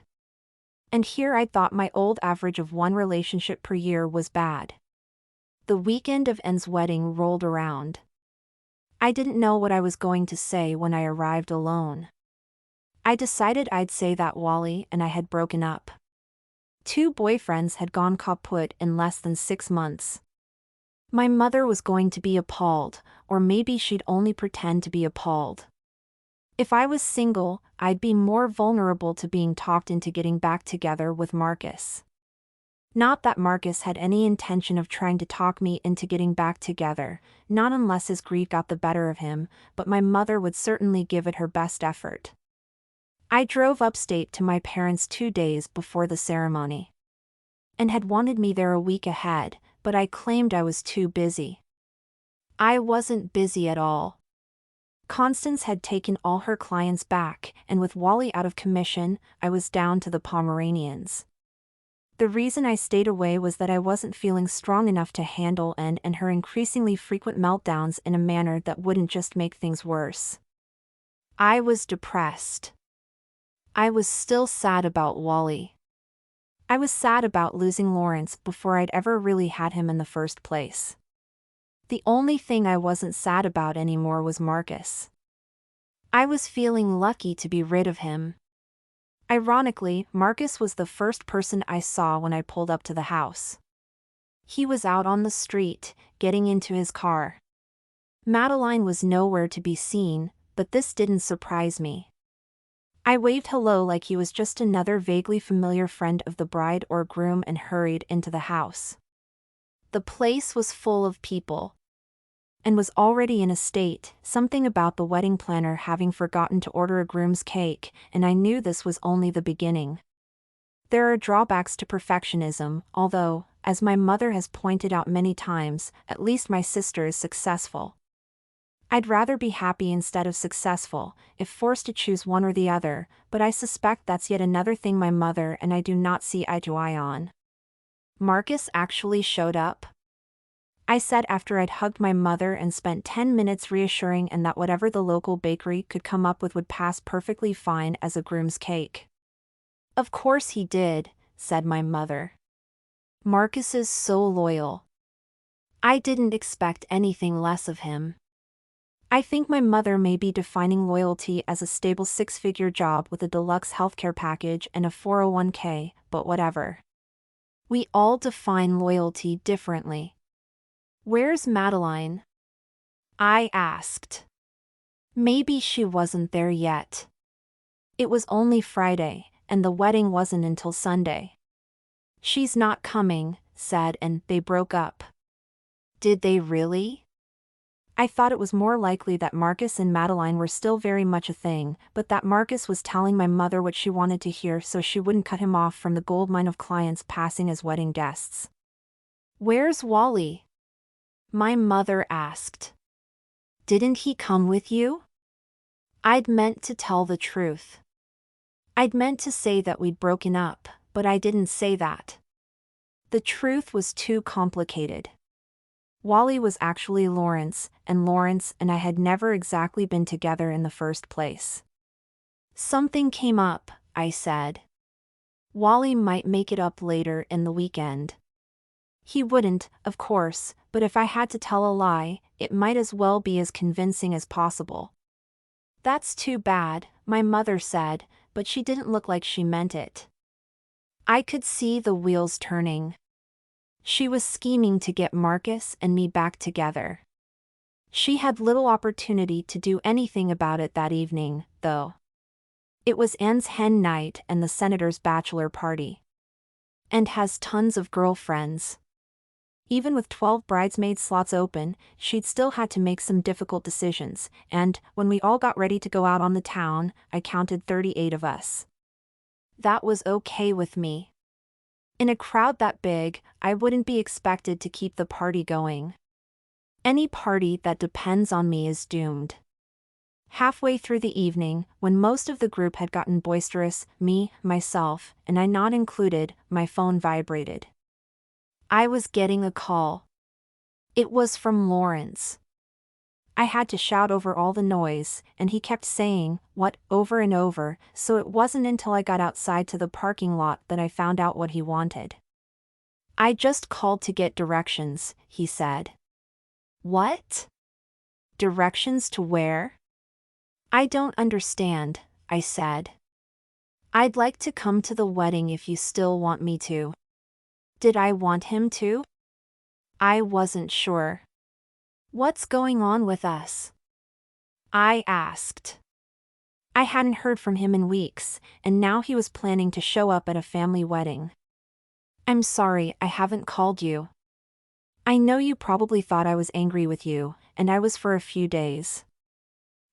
And here I thought my old average of one relationship per year was bad. The weekend of N's wedding rolled around. I didn't know what I was going to say when I arrived alone. I decided I'd say that Wally and I had broken up. 2 boyfriends had gone kaput in less than 6 months. My mother was going to be appalled, or maybe she'd only pretend to be appalled. If I was single, I'd be more vulnerable to being talked into getting back together with Marcus. Not that Marcus had any intention of trying to talk me into getting back together, not unless his greed got the better of him, but my mother would certainly give it her best effort. I drove upstate to my parents' 2 days before the ceremony. And had wanted me there a week ahead, but I claimed I was too busy. I wasn't busy at all. Constance had taken all her clients back, and with Wally out of commission, I was down to the Pomeranians. The reason I stayed away was that I wasn't feeling strong enough to handle Anne and her increasingly frequent meltdowns in a manner that wouldn't just make things worse. I was depressed. I was still sad about Wally. I was sad about losing Lawrence before I'd ever really had him in the first place. The only thing I wasn't sad about anymore was Marcus. I was feeling lucky to be rid of him. Ironically, Marcus was the first person I saw when I pulled up to the house. He was out on the street, getting into his car. Madeline was nowhere to be seen, but this didn't surprise me. I waved hello like he was just another vaguely familiar friend of the bride or groom and hurried into the house. The place was full of people. And was already in a state, something about the wedding planner having forgotten to order a groom's cake, and I knew this was only the beginning. There are drawbacks to perfectionism, although, as my mother has pointed out many times, at least my sister is successful. I'd rather be happy instead of successful, if forced to choose one or the other, but I suspect that's yet another thing my mother and I do not see eye to eye on. Marcus actually showed up? I said after I'd hugged my mother and spent 10 minutes reassuring Anne that whatever the local bakery could come up with would pass perfectly fine as a groom's cake. Of course he did, said my mother. Marcus is so loyal. I didn't expect anything less of him. I think my mother may be defining loyalty as a stable 6-figure job with a deluxe healthcare package and a 401k, but whatever. We all define loyalty differently. Where's Madeline? I asked. Maybe she wasn't there yet. It was only Friday, and the wedding wasn't until Sunday. "She's not coming," said, and they broke up. Did they really? I thought it was more likely that Marcus and Madeline were still very much a thing, but that Marcus was telling my mother what she wanted to hear so she wouldn't cut him off from the goldmine of clients passing as wedding guests. "Where's Wally?" my mother asked. "Didn't he come with you?" I'd meant to tell the truth. I'd meant to say that we'd broken up, but I didn't say that. The truth was too complicated. Wally was actually Lawrence and I had never exactly been together in the first place. "Something came up," I said. "Wally might make it up later in the weekend." He wouldn't, of course, but if I had to tell a lie, it might as well be as convincing as possible. "That's too bad," my mother said, but she didn't look like she meant it. I could see the wheels turning. She was scheming to get Marcus and me back together. She had little opportunity to do anything about it that evening, though. It was Anne's hen night and the senator's bachelor party. And has tons of girlfriends. Even with 12 bridesmaid slots open, she'd still had to make some difficult decisions, and, when we all got ready to go out on the town, I counted 38 of us. That was okay with me. In a crowd that big, I wouldn't be expected to keep the party going. Any party that depends on me is doomed. Halfway through the evening, when most of the group had gotten boisterous, myself, and I not included, my phone vibrated. I was getting a call. It was from Lawrence. I had to shout over all the noise, and he kept saying, "What?" over and over, so it wasn't until I got outside to the parking lot that I found out what he wanted. "I just called to get directions," he said. "What? Directions to where?" "I don't understand," I said. "I'd like to come to the wedding if you still want me to." Did I want him to? I wasn't sure. "What's going on with us?" I asked. I hadn't heard from him in weeks, and now he was planning to show up at a family wedding. "I'm sorry I haven't called you. I know you probably thought I was angry with you, and I was for a few days.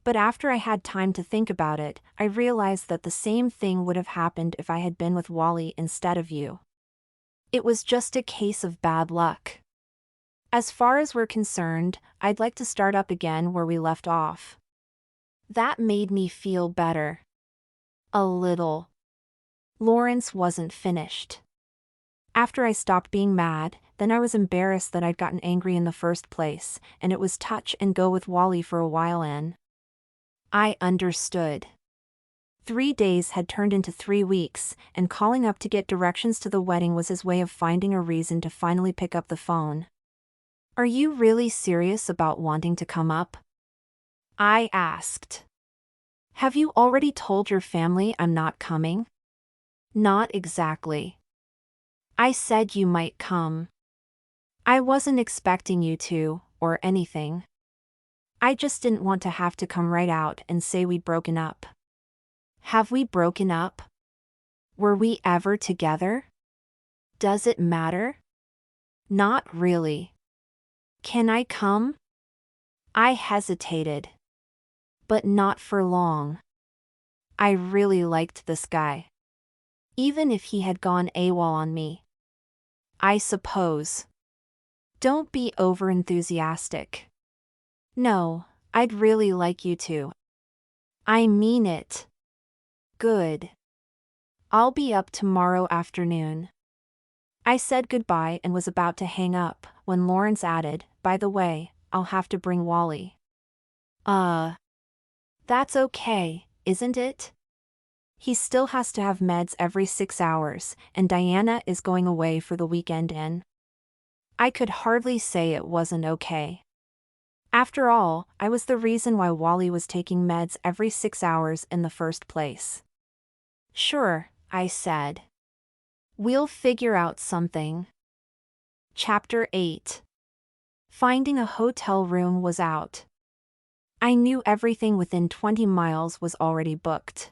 But after I had time to think about it, I realized that the same thing would have happened if I had been with Wally instead of you. It was just a case of bad luck. As far as we're concerned, I'd like to start up again where we left off." That made me feel better. A little. Lawrence wasn't finished. After I stopped being mad, then I was embarrassed that I'd gotten angry in the first place, and it was touch and go with Wally for a while. I understood. 3 days had turned into 3 weeks, and calling up to get directions to the wedding was his way of finding a reason to finally pick up the phone. "Are you really serious about wanting to come up?" I asked. "Have you already told your family I'm not coming?" "Not exactly. I said you might come. I wasn't expecting you to, or anything. I just didn't want to have to come right out and say we'd broken up." Have we broken up? Were we ever together? Does it matter? Not really. Can I come? I hesitated. But not for long. I really liked this guy. Even if he had gone AWOL on me. I suppose. Don't be overenthusiastic. No, I'd really like you to. I mean it. Good. I'll be up tomorrow afternoon. I said goodbye and was about to hang up, when Lawrence added, "By the way, I'll have to bring Wally." That's okay, isn't it? He still has to have meds every 6 hours, and Diana is going away for the weekend. I could hardly say it wasn't okay. After all, I was the reason why Wally was taking meds every 6 hours in the first place. "Sure," I said. "We'll figure out something." Chapter 8. Finding a hotel room was out. I knew everything within 20 miles was already booked.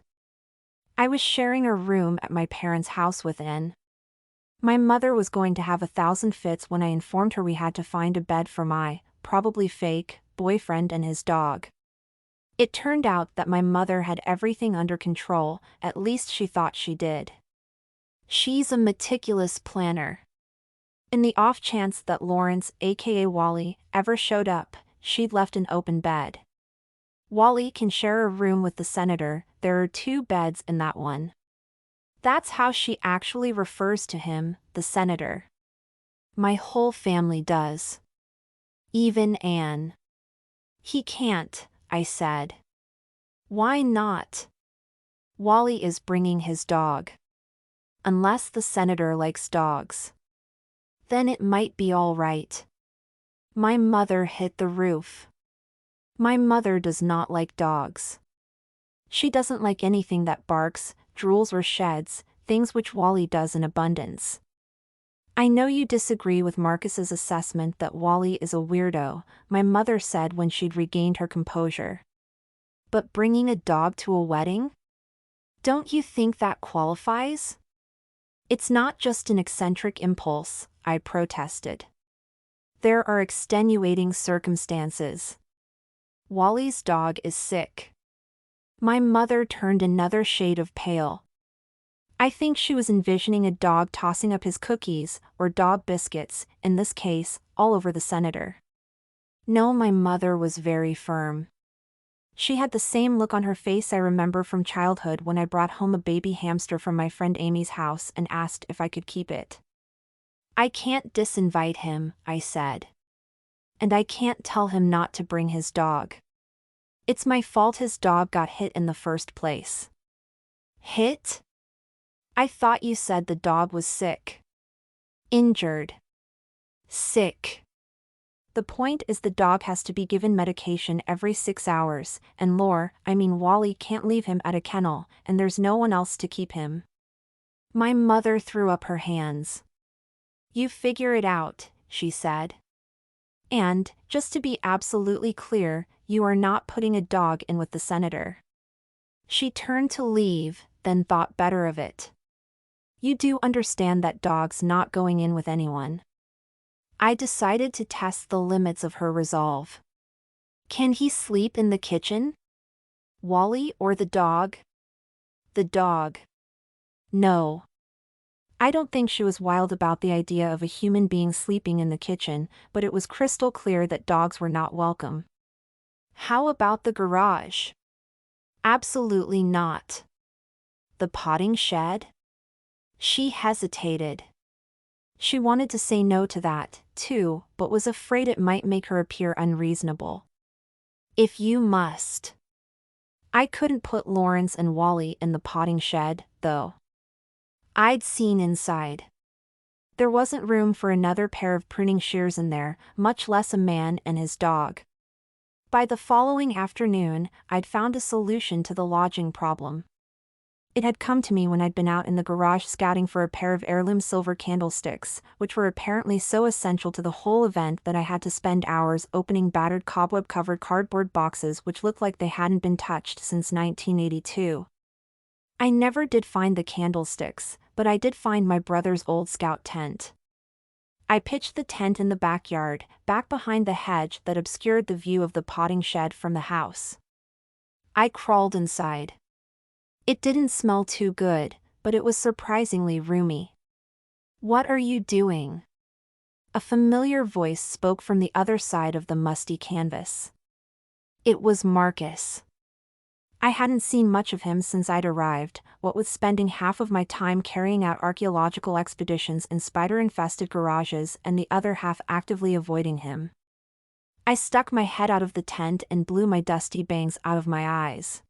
I was sharing a room at my parents' house with Anne. My mother was going to have 1,000 fits when I informed her we had to find a bed for my, probably fake, boyfriend and his dog. It turned out that my mother had everything under control, at least she thought she did. She's a meticulous planner. In the off chance that Lawrence, aka Wally, ever showed up, she'd left an open bed. Wally can share a room with the senator, there are 2 beds in that one. That's how she actually refers to him, the senator. My whole family does. Even Anne. He can't, I said. Why not? Wally is bringing his dog. Unless the senator likes dogs. Then it might be all right. My mother hit the roof. My mother does not like dogs. She doesn't like anything that barks, drools or sheds, things which Wally does in abundance. I know you disagree with Marcus's assessment that Wally is a weirdo, my mother said when she'd regained her composure. But bringing a dog to a wedding? Don't you think that qualifies? It's not just an eccentric impulse, I protested. There are extenuating circumstances. Wally's dog is sick. My mother turned another shade of pale. I think she was envisioning a dog tossing up his cookies, or dog biscuits, in this case, all over the senator. No, my mother was very firm. She had the same look on her face I remember from childhood when I brought home a baby hamster from my friend Amy's house and asked if I could keep it. I can't disinvite him, I said. And I can't tell him not to bring his dog. It's my fault his dog got hit in the first place. Hit? I thought you said the dog was sick. Injured. Sick. The point is the dog has to be given medication every 6 hours, and Wally can't leave him at a kennel, and there's no one else to keep him. My mother threw up her hands. You figure it out, she said. And, just to be absolutely clear, you are not putting a dog in with the senator. She turned to leave, then thought better of it. You do understand that dog's not going in with anyone. I decided to test the limits of her resolve. Can he sleep in the kitchen? Wally or the dog? The dog. No. I don't think she was wild about the idea of a human being sleeping in the kitchen, but it was crystal clear that dogs were not welcome. How about the garage? Absolutely not. The potting shed? She hesitated. She wanted to say no to that, too, but was afraid it might make her appear unreasonable. If you must. I couldn't put Lawrence and Wally in the potting shed, though. I'd seen inside. There wasn't room for another pair of pruning shears in there, much less a man and his dog. By the following afternoon, I'd found a solution to the lodging problem. It had come to me when I'd been out in the garage scouting for a pair of heirloom silver candlesticks, which were apparently so essential to the whole event that I had to spend hours opening battered cobweb-covered cardboard boxes which looked like they hadn't been touched since 1982. I never did find the candlesticks, but I did find my brother's old scout tent. I pitched the tent in the backyard, back behind the hedge that obscured the view of the potting shed from the house. I crawled inside. It didn't smell too good, but it was surprisingly roomy. What are you doing? A familiar voice spoke from the other side of the musty canvas. It was Marcus. I hadn't seen much of him since I'd arrived, what with spending half of my time carrying out archaeological expeditions in spider-infested garages and the other half actively avoiding him. I stuck my head out of the tent and blew my dusty bangs out of my eyes.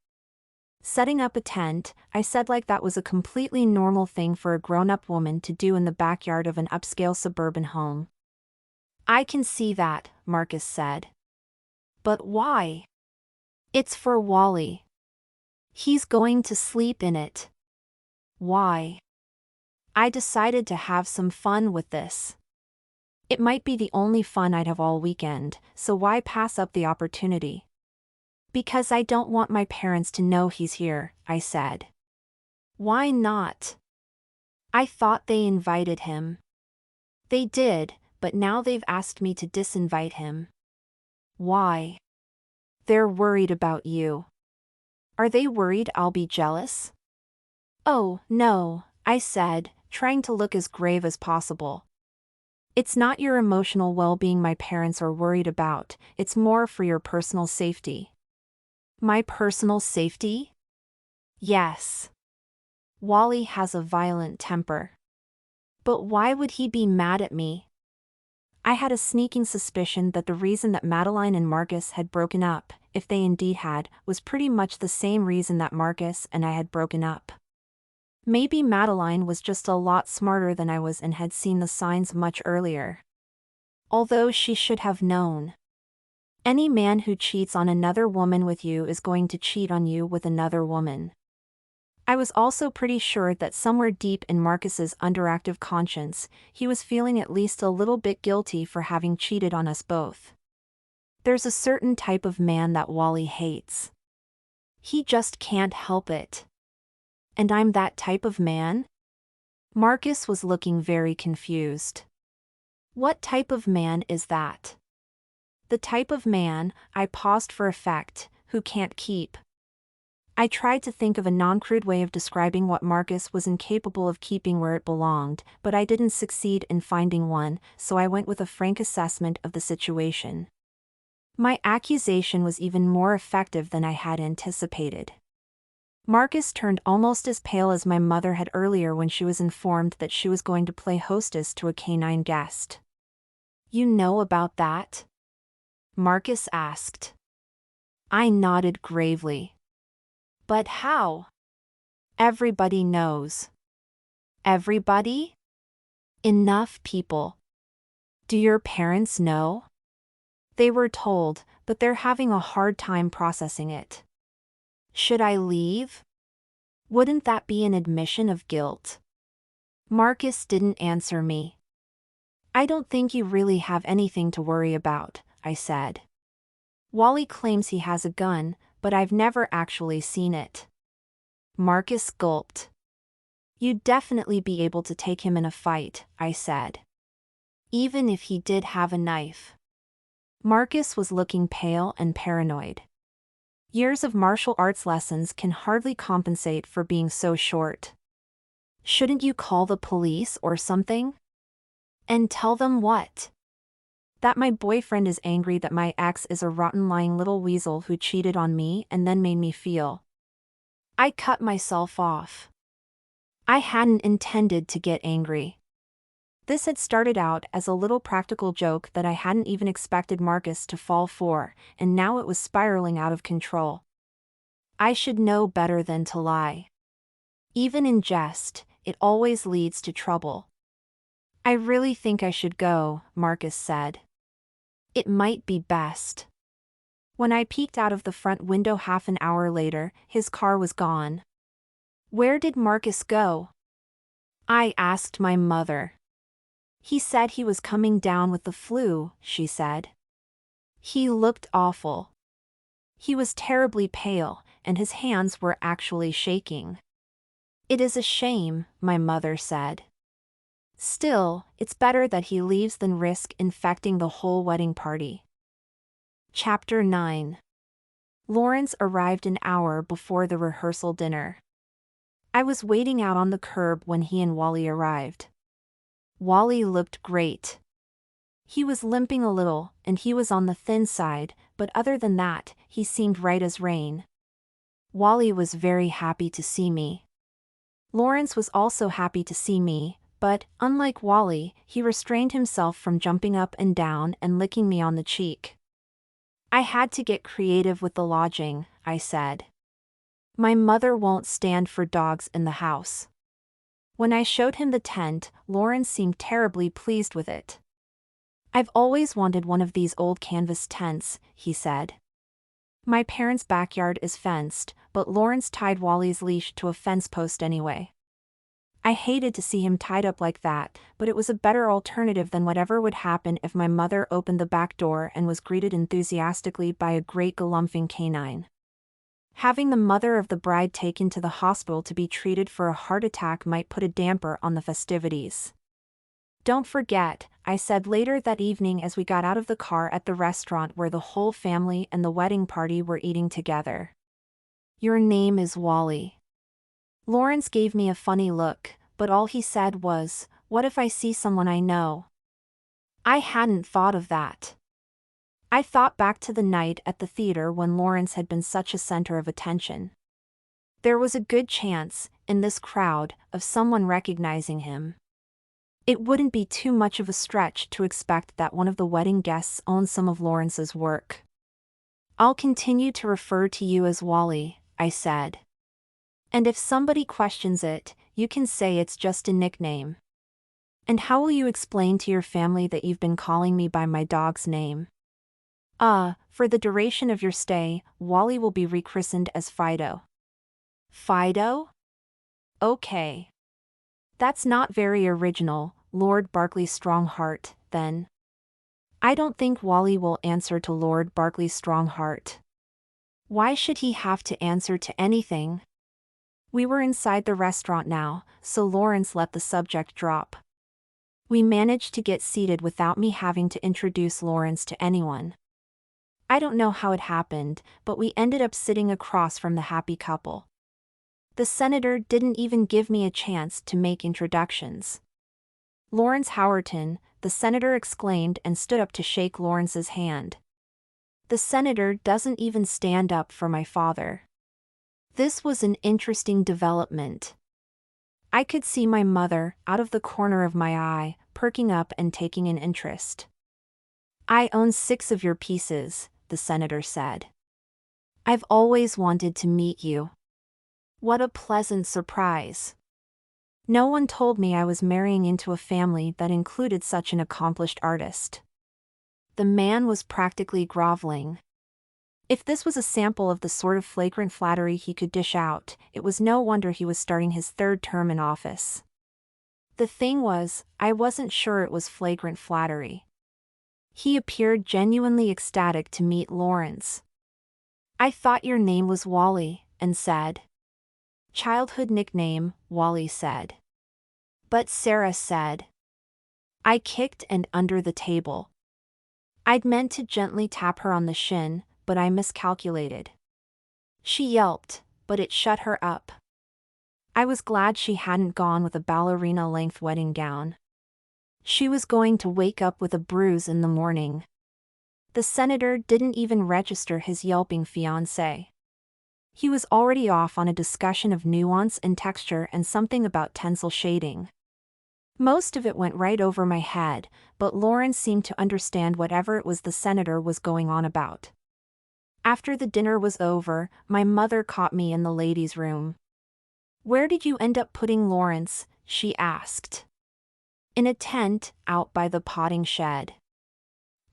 Setting up a tent, I said like that was a completely normal thing for a grown-up woman to do in the backyard of an upscale suburban home. I can see that, Marcus said. But why? It's for Wally. He's going to sleep in it. Why? I decided to have some fun with this. It might be the only fun I'd have all weekend, so why pass up the opportunity? Because I don't want my parents to know he's here, I said. Why not? I thought they invited him. They did, but now they've asked me to disinvite him. Why? They're worried about you. Are they worried I'll be jealous? Oh, no, I said, trying to look as grave as possible. It's not your emotional well-being my parents are worried about, it's more for your personal safety. My personal safety? Yes. Wally has a violent temper. But why would he be mad at me? I had a sneaking suspicion that the reason that Madeline and Marcus had broken up, if they indeed had, was pretty much the same reason that Marcus and I had broken up. Maybe Madeline was just a lot smarter than I was and had seen the signs much earlier. Although she should have known. Any man who cheats on another woman with you is going to cheat on you with another woman. I was also pretty sure that somewhere deep in Marcus's underactive conscience, he was feeling at least a little bit guilty for having cheated on us both. There's a certain type of man that Wally hates. He just can't help it. And I'm that type of man? Marcus was looking very confused. What type of man is that? The type of man, I paused for effect, who can't keep. I tried to think of a non-crude way of describing what Marcus was incapable of keeping where it belonged, but I didn't succeed in finding one, so I went with a frank assessment of the situation. My accusation was even more effective than I had anticipated. Marcus turned almost as pale as my mother had earlier when she was informed that she was going to play hostess to a canine guest. You know about that? Marcus asked. I nodded gravely. But how? Everybody knows. Everybody? Enough people. Do your parents know? They were told, but they're having a hard time processing it. Should I leave? Wouldn't that be an admission of guilt? Marcus didn't answer me. I don't think you really have anything to worry about, I said. Wally claims he has a gun, but I've never actually seen it. Marcus gulped. You'd definitely be able to take him in a fight, I said. Even if he did have a knife. Marcus was looking pale and paranoid. Years of martial arts lessons can hardly compensate for being so short. Shouldn't you call the police or something? And tell them what? That my boyfriend is angry that my ex is a rotten lying little weasel who cheated on me and then made me feel. I cut myself off. I hadn't intended to get angry. This had started out as a little practical joke that I hadn't even expected Marcus to fall for, and now it was spiraling out of control. I should know better than to lie. Even in jest, it always leads to trouble. I really think I should go, Marcus said. It might be best. When I peeked out of the front window half an hour later, his car was gone. Where did Marcus go? I asked my mother. He said he was coming down with the flu, she said. He looked awful. He was terribly pale, and his hands were actually shaking. It is a shame, my mother said. Still, it's better that he leaves than risk infecting the whole wedding party. Chapter 9. Lawrence arrived an hour before the rehearsal dinner. I was waiting out on the curb when he and Wally arrived. Wally looked great. He was limping a little, and he was on the thin side, but other than that, he seemed right as rain. Wally was very happy to see me. Lawrence was also happy to see me, but, unlike Wally, he restrained himself from jumping up and down and licking me on the cheek. I had to get creative with the lodging, I said. My mother won't stand for dogs in the house. When I showed him the tent, Lawrence seemed terribly pleased with it. I've always wanted one of these old canvas tents, he said. My parents' backyard is fenced, but Lawrence tied Wally's leash to a fence post anyway. I hated to see him tied up like that, but it was a better alternative than whatever would happen if my mother opened the back door and was greeted enthusiastically by a great galumphing canine. Having the mother of the bride taken to the hospital to be treated for a heart attack might put a damper on the festivities. Don't forget, I said later that evening as we got out of the car at the restaurant where the whole family and the wedding party were eating together. Your name is Wally. Lawrence gave me a funny look, but all he said was, "What if I see someone I know?" I hadn't thought of that. I thought back to the night at the theater when Lawrence had been such a center of attention. There was a good chance, in this crowd, of someone recognizing him. It wouldn't be too much of a stretch to expect that one of the wedding guests owned some of Lawrence's work. I'll continue to refer to you as Wally, I said. And if somebody questions it, you can say it's just a nickname. And how will you explain to your family that you've been calling me by my dog's name? For the duration of your stay, Wally will be rechristened as Fido. Fido? Okay. That's not very original, Lord Berkeley Strongheart, then. I don't think Wally will answer to Lord Berkeley Strongheart. Why should he have to answer to anything? We were inside the restaurant now, so Lawrence let the subject drop. We managed to get seated without me having to introduce Lawrence to anyone. I don't know how it happened, but we ended up sitting across from the happy couple. The senator didn't even give me a chance to make introductions. "Lawrence Howerton," the senator exclaimed and stood up to shake Lawrence's hand. The senator doesn't even stand up for my father. This was an interesting development. I could see my mother, out of the corner of my eye, perking up and taking an interest. "I own 6 of your pieces," the senator said. "I've always wanted to meet you." What a pleasant surprise. No one told me I was marrying into a family that included such an accomplished artist. The man was practically groveling. If this was a sample of the sort of flagrant flattery he could dish out, it was no wonder he was starting his 3rd term in office. The thing was, I wasn't sure it was flagrant flattery. He appeared genuinely ecstatic to meet Lawrence. "I thought your name was Wally," and said. "Childhood nickname," Wally said. "But Sarah said." I kicked and under the table. I'd meant to gently tap her on the shin, but I miscalculated. She yelped, but it shut her up. I was glad she hadn't gone with a ballerina-length wedding gown. She was going to wake up with a bruise in the morning. The senator didn't even register his yelping fiancé. He was already off on a discussion of nuance and texture and something about tensile shading. Most of it went right over my head, but Lawrence seemed to understand whatever it was the senator was going on about. After the dinner was over, my mother caught me in the ladies' room. "Where did you end up putting Lawrence?" she asked. "In a tent, out by the potting shed."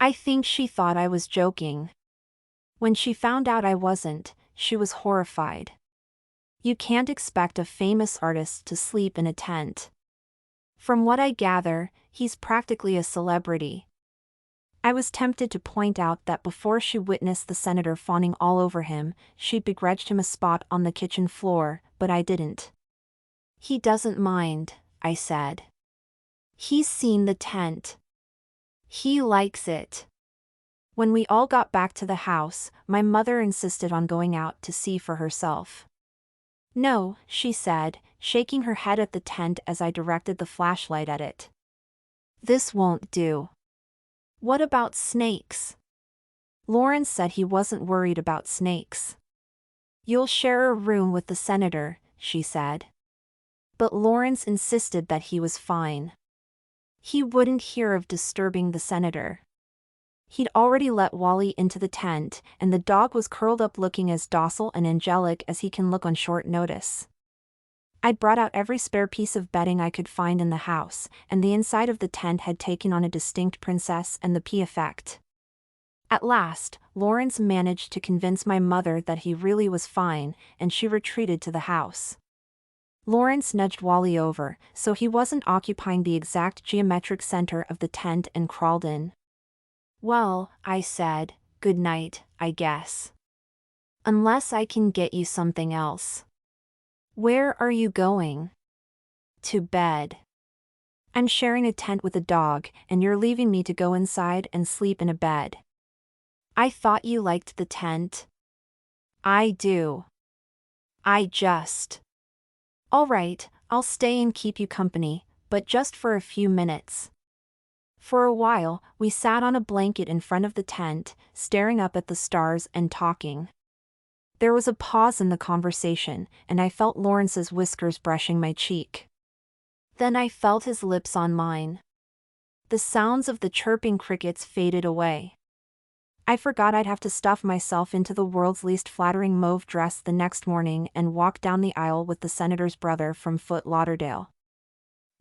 I think she thought I was joking. When she found out I wasn't, she was horrified. You can't expect a famous artist to sleep in a tent. From what I gather, he's practically a celebrity. I was tempted to point out that before she witnessed the senator fawning all over him, she'd begrudged him a spot on the kitchen floor, but I didn't. "He doesn't mind," I said. "He's seen the tent. He likes it." When we all got back to the house, my mother insisted on going out to see for herself. "No," she said, shaking her head at the tent as I directed the flashlight at it. "This won't do." "What about snakes?" Lawrence said he wasn't worried about snakes. "You'll share a room with the senator," she said. But Lawrence insisted that he was fine. He wouldn't hear of disturbing the senator. He'd already let Wally into the tent, and the dog was curled up looking as docile and angelic as he can look on short notice. I'd brought out every spare piece of bedding I could find in the house, and the inside of the tent had taken on a distinct Princess and the Pea effect. At last, Lawrence managed to convince my mother that he really was fine, and she retreated to the house. Lawrence nudged Wally over, so he wasn't occupying the exact geometric center of the tent, and crawled in. "Well," I said, "good night, I guess." Unless I can get you something else. Where are you going? To bed. I'm sharing a tent with a dog, and you're leaving me to go inside and sleep in a bed. I thought you liked the tent. I do. I just. All right, I'll stay and keep you company, but just for a few minutes. For a while, we sat on a blanket in front of the tent, staring up at the stars and talking. There was a pause in the conversation, and I felt Lawrence's whiskers brushing my cheek. Then I felt his lips on mine. The sounds of the chirping crickets faded away. I forgot I'd have to stuff myself into the world's least flattering mauve dress the next morning and walk down the aisle with the senator's brother from Fort Lauderdale.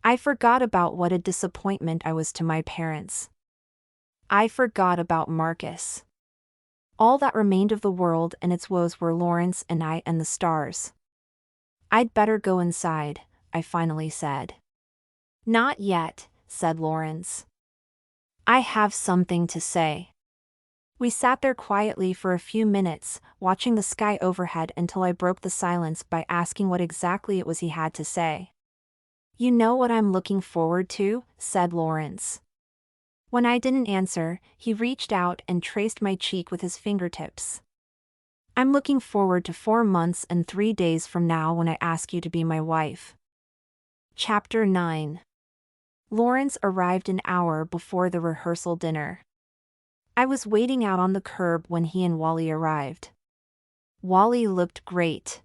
I forgot about what a disappointment I was to my parents. I forgot about Marcus. All that remained of the world and its woes were Lawrence and I and the stars. I'd better go inside, I finally said. Not yet, said Lawrence. I have something to say. We sat there quietly for a few minutes, watching the sky overhead until I broke the silence by asking what exactly it was he had to say. You know what I'm looking forward to, said Lawrence. When I didn't answer, he reached out and traced my cheek with his fingertips. I'm looking forward to 4 months and 3 days from now when I ask you to be my wife. Chapter 9. Lawrence arrived an hour before the rehearsal dinner. I was waiting out on the curb when he and Wally arrived. Wally looked great.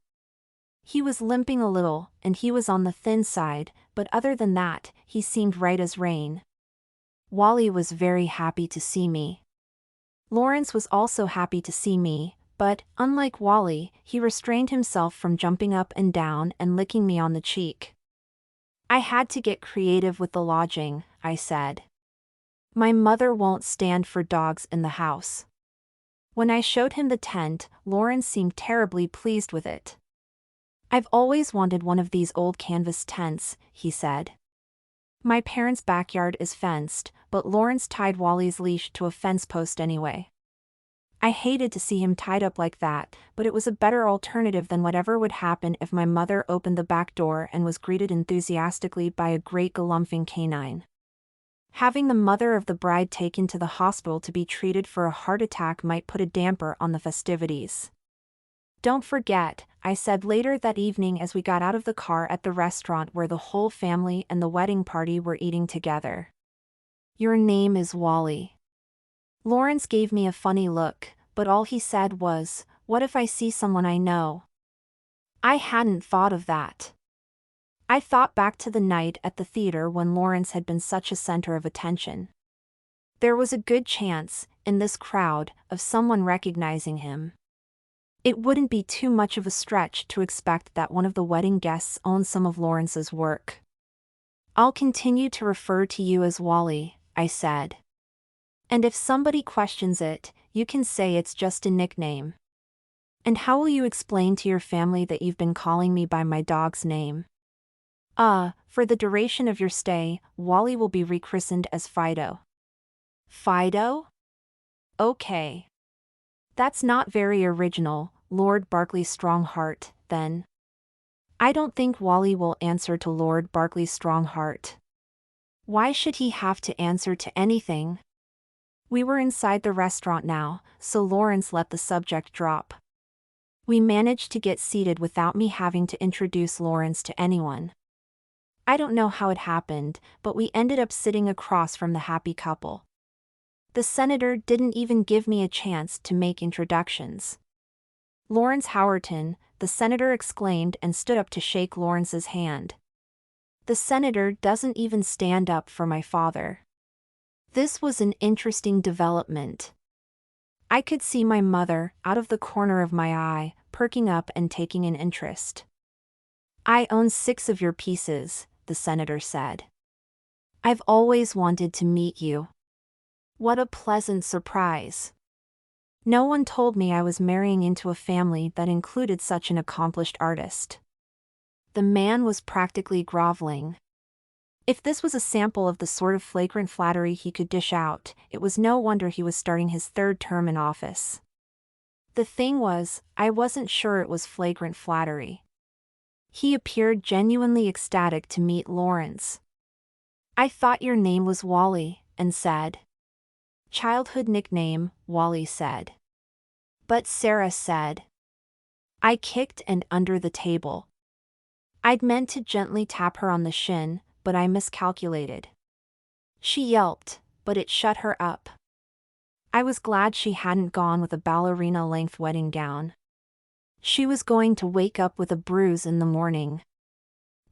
He was limping a little, and he was on the thin side, but other than that, he seemed right as rain. Wally was very happy to see me. Lawrence was also happy to see me, but, unlike Wally, he restrained himself from jumping up and down and licking me on the cheek. I had to get creative with the lodging, I said. My mother won't stand for dogs in the house. When I showed him the tent, Lawrence seemed terribly pleased with it. I've always wanted one of these old canvas tents, he said. My parents' backyard is fenced, but Lawrence tied Wally's leash to a fence post anyway. I hated to see him tied up like that, but it was a better alternative than whatever would happen if my mother opened the back door and was greeted enthusiastically by a great galumphing canine. Having the mother of the bride taken to the hospital to be treated for a heart attack might put a damper on the festivities. Don't forget, I said later that evening as we got out of the car at the restaurant where the whole family and the wedding party were eating together. Your name is Wally. Lawrence gave me a funny look, but all he said was, what if I see someone I know? I hadn't thought of that. I thought back to the night at the theater when Lawrence had been such a center of attention. There was a good chance, in this crowd, of someone recognizing him. It wouldn't be too much of a stretch to expect that one of the wedding guests owned some of Lawrence's work. I'll continue to refer to you as Wally, I said. And if somebody questions it, you can say it's just a nickname. And how will you explain to your family that you've been calling me by my dog's name? For the duration of your stay, Wally will be rechristened as Fido. Fido? Okay. That's not very original, Lord Berkeley Strongheart, then. I don't think Wally will answer to Lord Berkeley Strongheart. Why should he have to answer to anything? We were inside the restaurant now, so Lawrence let the subject drop. We managed to get seated without me having to introduce Lawrence to anyone. I don't know how it happened, but we ended up sitting across from the happy couple. The senator didn't even give me a chance to make introductions. Lawrence Howerton, the senator exclaimed and stood up to shake Lawrence's hand. The senator doesn't even stand up for my father. This was an interesting development. I could see my mother, out of the corner of my eye, perking up and taking an interest. I own 6 of your pieces, the senator said. I've always wanted to meet you. What a pleasant surprise. No one told me I was marrying into a family that included such an accomplished artist. The man was practically groveling. If this was a sample of the sort of flagrant flattery he could dish out, it was no wonder he was starting his 3rd term in office. The thing was, I wasn't sure it was flagrant flattery. He appeared genuinely ecstatic to meet Lawrence. "I thought your name was Wally," and said. "Childhood nickname," Wally said. But Sarah said. I kicked and under the table. I'd meant to gently tap her on the shin, but I miscalculated. She yelped, but it shut her up. I was glad she hadn't gone with a ballerina-length wedding gown. She was going to wake up with a bruise in the morning.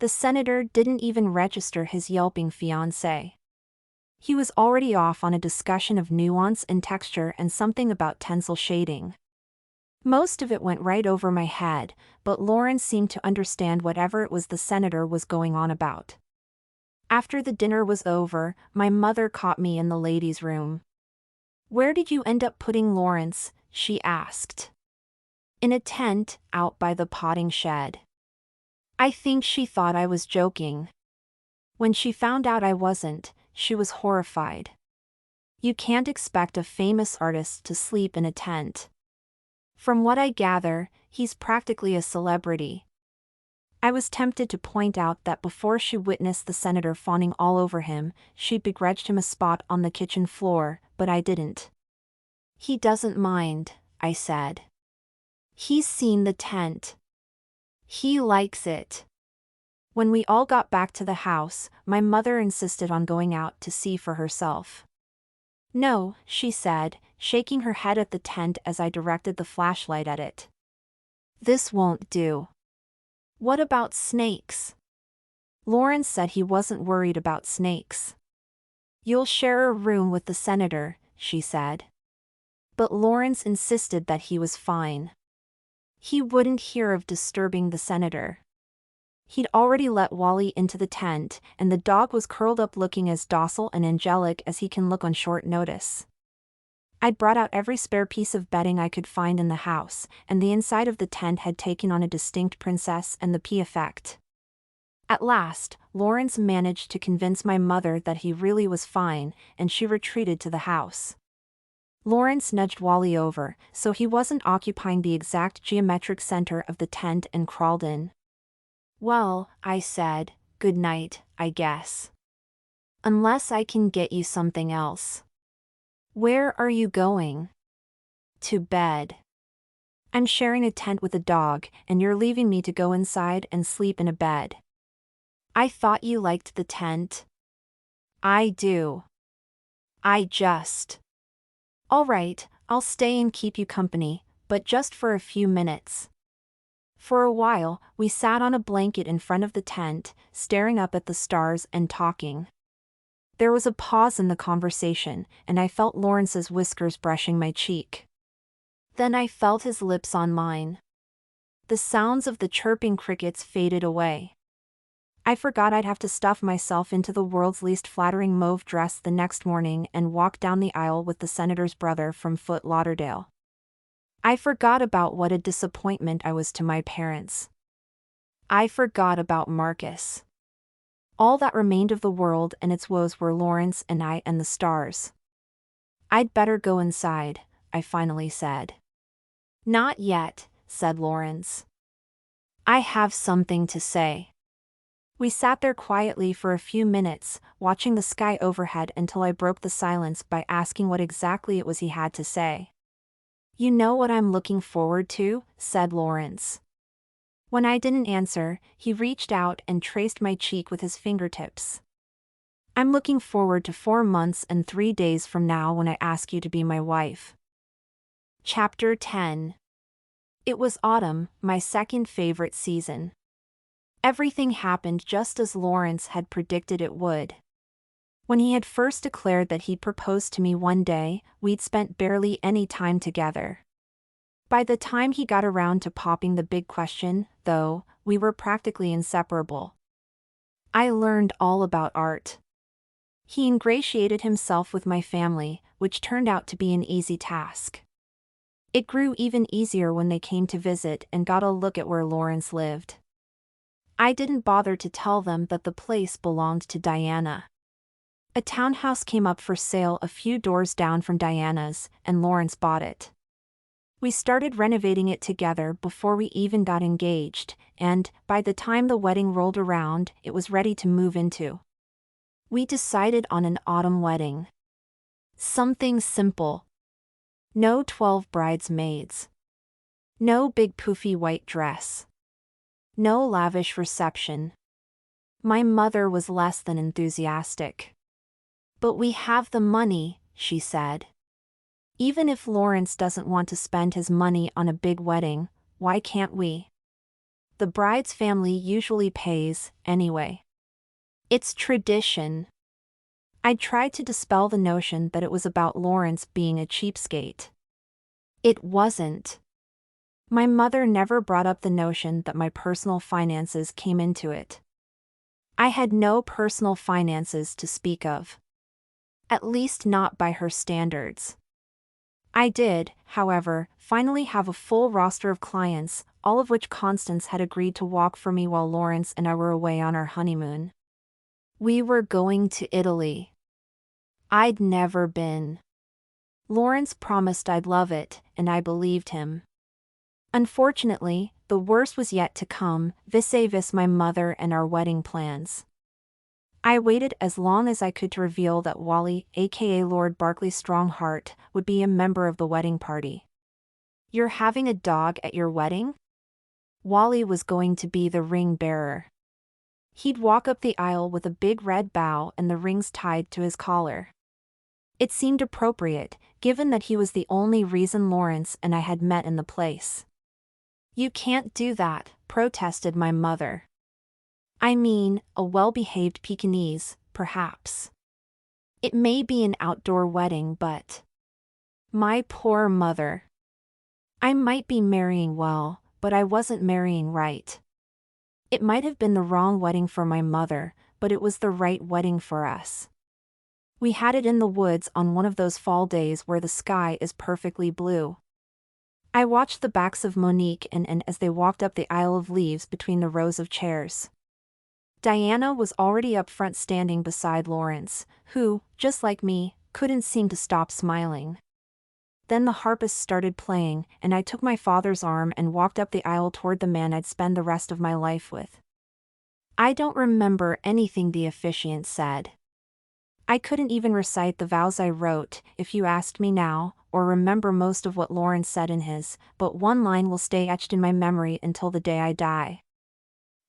The senator didn't even register his yelping fiancé. He was already off on a discussion of nuance and texture and something about tensile shading. Most of it went right over my head, but Lawrence seemed to understand whatever it was the senator was going on about. After the dinner was over, my mother caught me in the ladies' room. "Where did you end up putting Lawrence?" she asked. "In a tent, out by the potting shed." I think she thought I was joking. When she found out I wasn't, she was horrified. You can't expect a famous artist to sleep in a tent. From what I gather, he's practically a celebrity. I was tempted to point out that before she witnessed the senator fawning all over him, she'd begrudged him a spot on the kitchen floor, but I didn't. "He doesn't mind," I said. "He's seen the tent. He likes it." When we all got back to the house, my mother insisted on going out to see for herself. "No," she said, shaking her head at the tent as I directed the flashlight at it. "This won't do." "What about snakes?" Lawrence said he wasn't worried about snakes. "You'll share a room with the senator," she said. But Lawrence insisted that he was fine. He wouldn't hear of disturbing the senator. He'd already let Wally into the tent, and the dog was curled up looking as docile and angelic as he can look on short notice. I'd brought out every spare piece of bedding I could find in the house, and the inside of the tent had taken on a distinct Princess and the Pea effect. At last, Lawrence managed to convince my mother that he really was fine, and she retreated to the house. Lawrence nudged Wally over, so he wasn't occupying the exact geometric center of the tent, and crawled in. "Well," I said, "good night, I guess. Unless I can get you something else." "Where are you going?" "To bed. I'm sharing a tent with a dog, and you're leaving me to go inside and sleep in a bed." "I thought you liked the tent." "I do. I just..." "All right, I'll stay and keep you company, but just for a few minutes." For a while, we sat on a blanket in front of the tent, staring up at the stars and talking. There was a pause in the conversation, and I felt Lawrence's whiskers brushing my cheek. Then I felt his lips on mine. The sounds of the chirping crickets faded away. I forgot I'd have to stuff myself into the world's least flattering mauve dress the next morning and walk down the aisle with the senator's brother from Fort Lauderdale. I forgot about what a disappointment I was to my parents. I forgot about Marcus. All that remained of the world and its woes were Lawrence and I and the stars. "I'd better go inside," I finally said. "Not yet," said Lawrence. "I have something to say." We sat there quietly for a few minutes, watching the sky overhead until I broke the silence by asking what exactly it was he had to say. "You know what I'm looking forward to?" said Lawrence. When I didn't answer, he reached out and traced my cheek with his fingertips. "I'm looking forward to 4 months and 3 days from now when I ask you to be my wife." Chapter 10. It was autumn, my second favorite season. Everything happened just as Lawrence had predicted it would. When he had first declared that he'd proposed to me one day, we'd spent barely any time together. By the time he got around to popping the big question, though, we were practically inseparable. I learned all about art. He ingratiated himself with my family, which turned out to be an easy task. It grew even easier when they came to visit and got a look at where Lawrence lived. I didn't bother to tell them that the place belonged to Diana. A townhouse came up for sale a few doors down from Diana's, and Lawrence bought it. We started renovating it together before we even got engaged, and by the time the wedding rolled around, it was ready to move into. We decided on an autumn wedding. Something simple. No 12 bridesmaids. No big poofy white dress. No lavish reception. My mother was less than enthusiastic. "But we have the money," she said. "Even if Lawrence doesn't want to spend his money on a big wedding, why can't we? The bride's family usually pays, anyway. It's tradition." I tried to dispel the notion that it was about Lawrence being a cheapskate. It wasn't. My mother never brought up the notion that my personal finances came into it. I had no personal finances to speak of. At least not by her standards. I did, however, finally have a full roster of clients, all of which Constance had agreed to walk for me while Lawrence and I were away on our honeymoon. We were going to Italy. I'd never been. Lawrence promised I'd love it, and I believed him. Unfortunately, the worst was yet to come, vis-a-vis my mother and our wedding plans. I waited as long as I could to reveal that Wally, aka Lord Barclay Strongheart, would be a member of the wedding party. "You're having a dog at your wedding?" Wally was going to be the ring bearer. He'd walk up the aisle with a big red bow and the rings tied to his collar. It seemed appropriate, given that he was the only reason Lawrence and I had met in the place. "You can't do that," protested my mother. "I mean, a well-behaved Pekingese, perhaps. It may be an outdoor wedding, but..." My poor mother. I might be marrying well, but I wasn't marrying right. It might have been the wrong wedding for my mother, but it was the right wedding for us. We had it in the woods on one of those fall days where the sky is perfectly blue. I watched the backs of Monique and Anne as they walked up the aisle of leaves between the rows of chairs. Diana was already up front standing beside Lawrence, who, just like me, couldn't seem to stop smiling. Then the harpist started playing, and I took my father's arm and walked up the aisle toward the man I'd spend the rest of my life with. I don't remember anything the officiant said. I couldn't even recite the vows I wrote, if you asked me now, or remember most of what Lawrence said in his, but one line will stay etched in my memory until the day I die.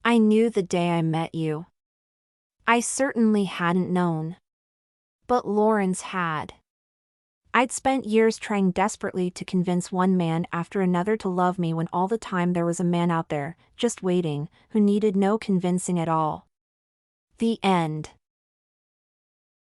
"I knew the day I met you." I certainly hadn't known. But Lawrence had. I'd spent years trying desperately to convince one man after another to love me when all the time there was a man out there, just waiting, who needed no convincing at all. The end.